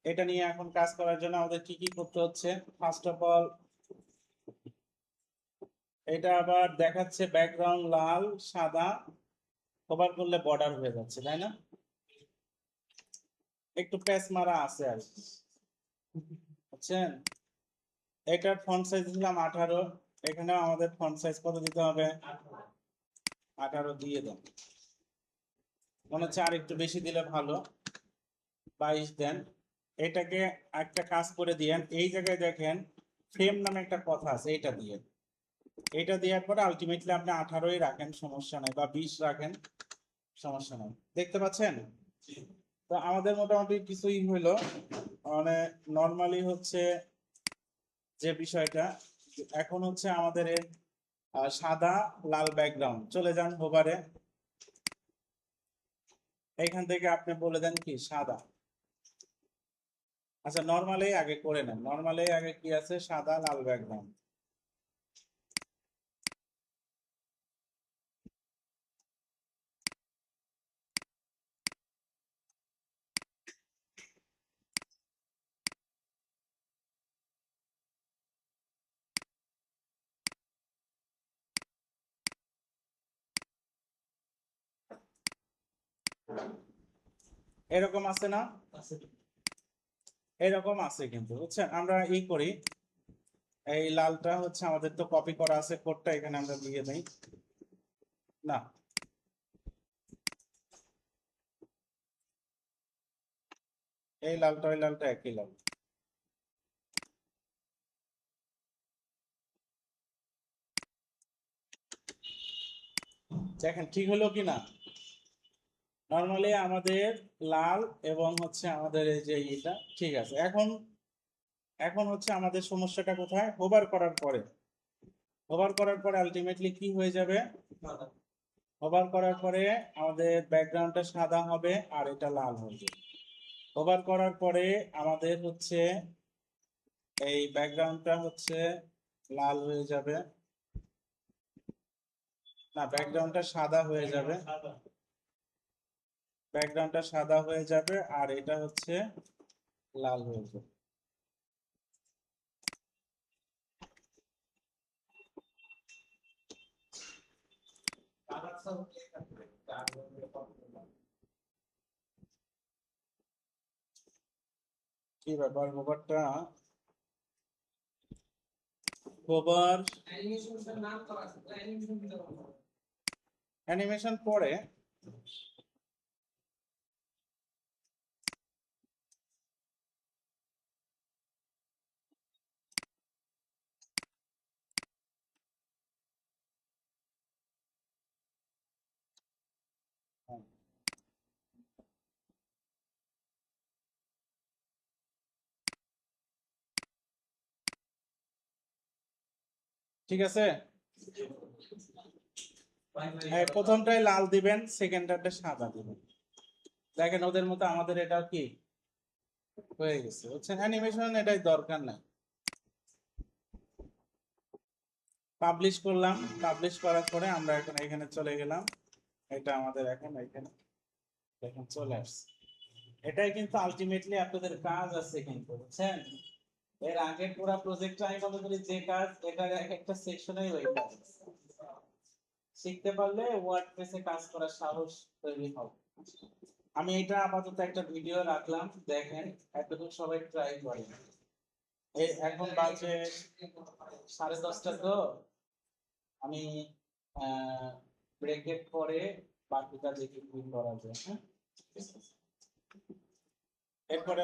এটা নিয়ে এখন কাজ করার জন্য আমাদের কি কি করতে হচ্ছে? ফার্স্ট অফ অল, এটা আবার দেখাচ্ছে ব্যাকগ্রাউন্ড লাল সাদা, কভার করলে বর্ডার হয়ে যাচ্ছে, তাই না? একটু প্যাচ মারা আছে আর কি। বুঝছেন? এটার ফন্ট সাইজ দিলাম 18, এখানেও আমাদের ফন্ট সাইজ কত দিতে হবে? 18 দিয়ে দেন। মনে হচ্ছে আর একটু বেশি দিলে ভালো, 22 দেন। এটাকে একটা কাজ করে দিয়েন, এই জায়গায় দেখেন ফ্রেম নামে একটা কথা আছে, এটা দিয়ে, এটা দেওয়ার পরে আলটিমেটলি আপনি 18ই রাখেন, সমস্যা নাই, বা 20 রাখেন, সমস্যা নাই। দেখতে পাচ্ছেন? তো আমাদের মোটামুটি কিছুই হইলো, মানে নর্মালি হচ্ছে যে বিষয়টা, এখন হচ্ছে আমাদের এর সাদা লাল ব্যাকগ্রাউন্ড। চলে যান হোভারে, এখান থেকে আপনি বলে দেন কি সাদা। আচ্ছা, নর্মালি আগে করে নেন, নর্মালি আগে কি আছে? সাদা লাল ব্যাকগ্রাউন্ড। এরকম আছে না? এরকম আছে কিন্তু, বুঝছেন? আমরা ই করি, এই লালটা হচ্ছে আমাদের তো কপি করা আছে, কোডটা এখানে আমরা দিয়ে দেই না, এই লালটা ওই লালটা একই লাল। দেখেন ঠিক হলো কি না? নর্মালি আমাদের লাল এবং হচ্ছে আমাদের এই যে এটা ঠিক আছে। এখন এখন হচ্ছে আমাদের সমস্যাটা কোথায়? হোভার করার পরে, হোভার করার পরে আলটিমেটলি কি হয়ে যাবে? হোভার করার পরে আমাদের ব্যাকগ্রাউন্ডটা সাদা হবে আর এটা লাল হবে। হোভার করার পরে আমাদের হচ্ছে এই ব্যাকগ্রাউন্ডটা হচ্ছে লাল হয়ে যাবে, না ব্যাকগ্রাউন্ডটা সাদা হয়ে যাবে, ব্যাকগ্রাউন্ডটা সাদা হয়ে যাবে আর এটা হচ্ছে লাল হয়ে যাবে। কি ব্যাপার হোভারটা? হোভার অ্যানিমেশন পরে, ঠিক আছে? হ্যাঁ, প্রথমটাই লাল দিবেন, সেকেন্ডটাতে সাদা দিবেন। দেখেন ওদের মতো আমাদের এটাও কি হয়ে গেছে, বুঝছেন? অ্যানিমেশন এটাই দরকার নাই। পাবলিশ করলাম, পাবলিশ করার পরে আমরা এখন এখানে চলে গেলাম, এটা আমাদের এখন এখানে এখন চলে আসছে। এটাই কিন্তু আলটিমেটলি আপনাদের কাজ আছে কিন্তু, বুঝছেন? এর আগের পুরো প্রজেক্টটা আমি মনে করি যে কাজ, এটার এক একটা সেকশনেই ওই কাজ। শিখতে পারলে ওয়ার্ডপ্রেসে কাজ করার সাহস তৈরি হবে। আমি এটা আপাতত একটা ভিডিও রাখলাম, দেখেন এতটুকু সবাই ট্রাই করেন। এই এখন বাজে 10:30 তো, আমি ব্রেকের পরে বাকিটা দেখি কি করা যায়, হ্যাঁ? এরপরে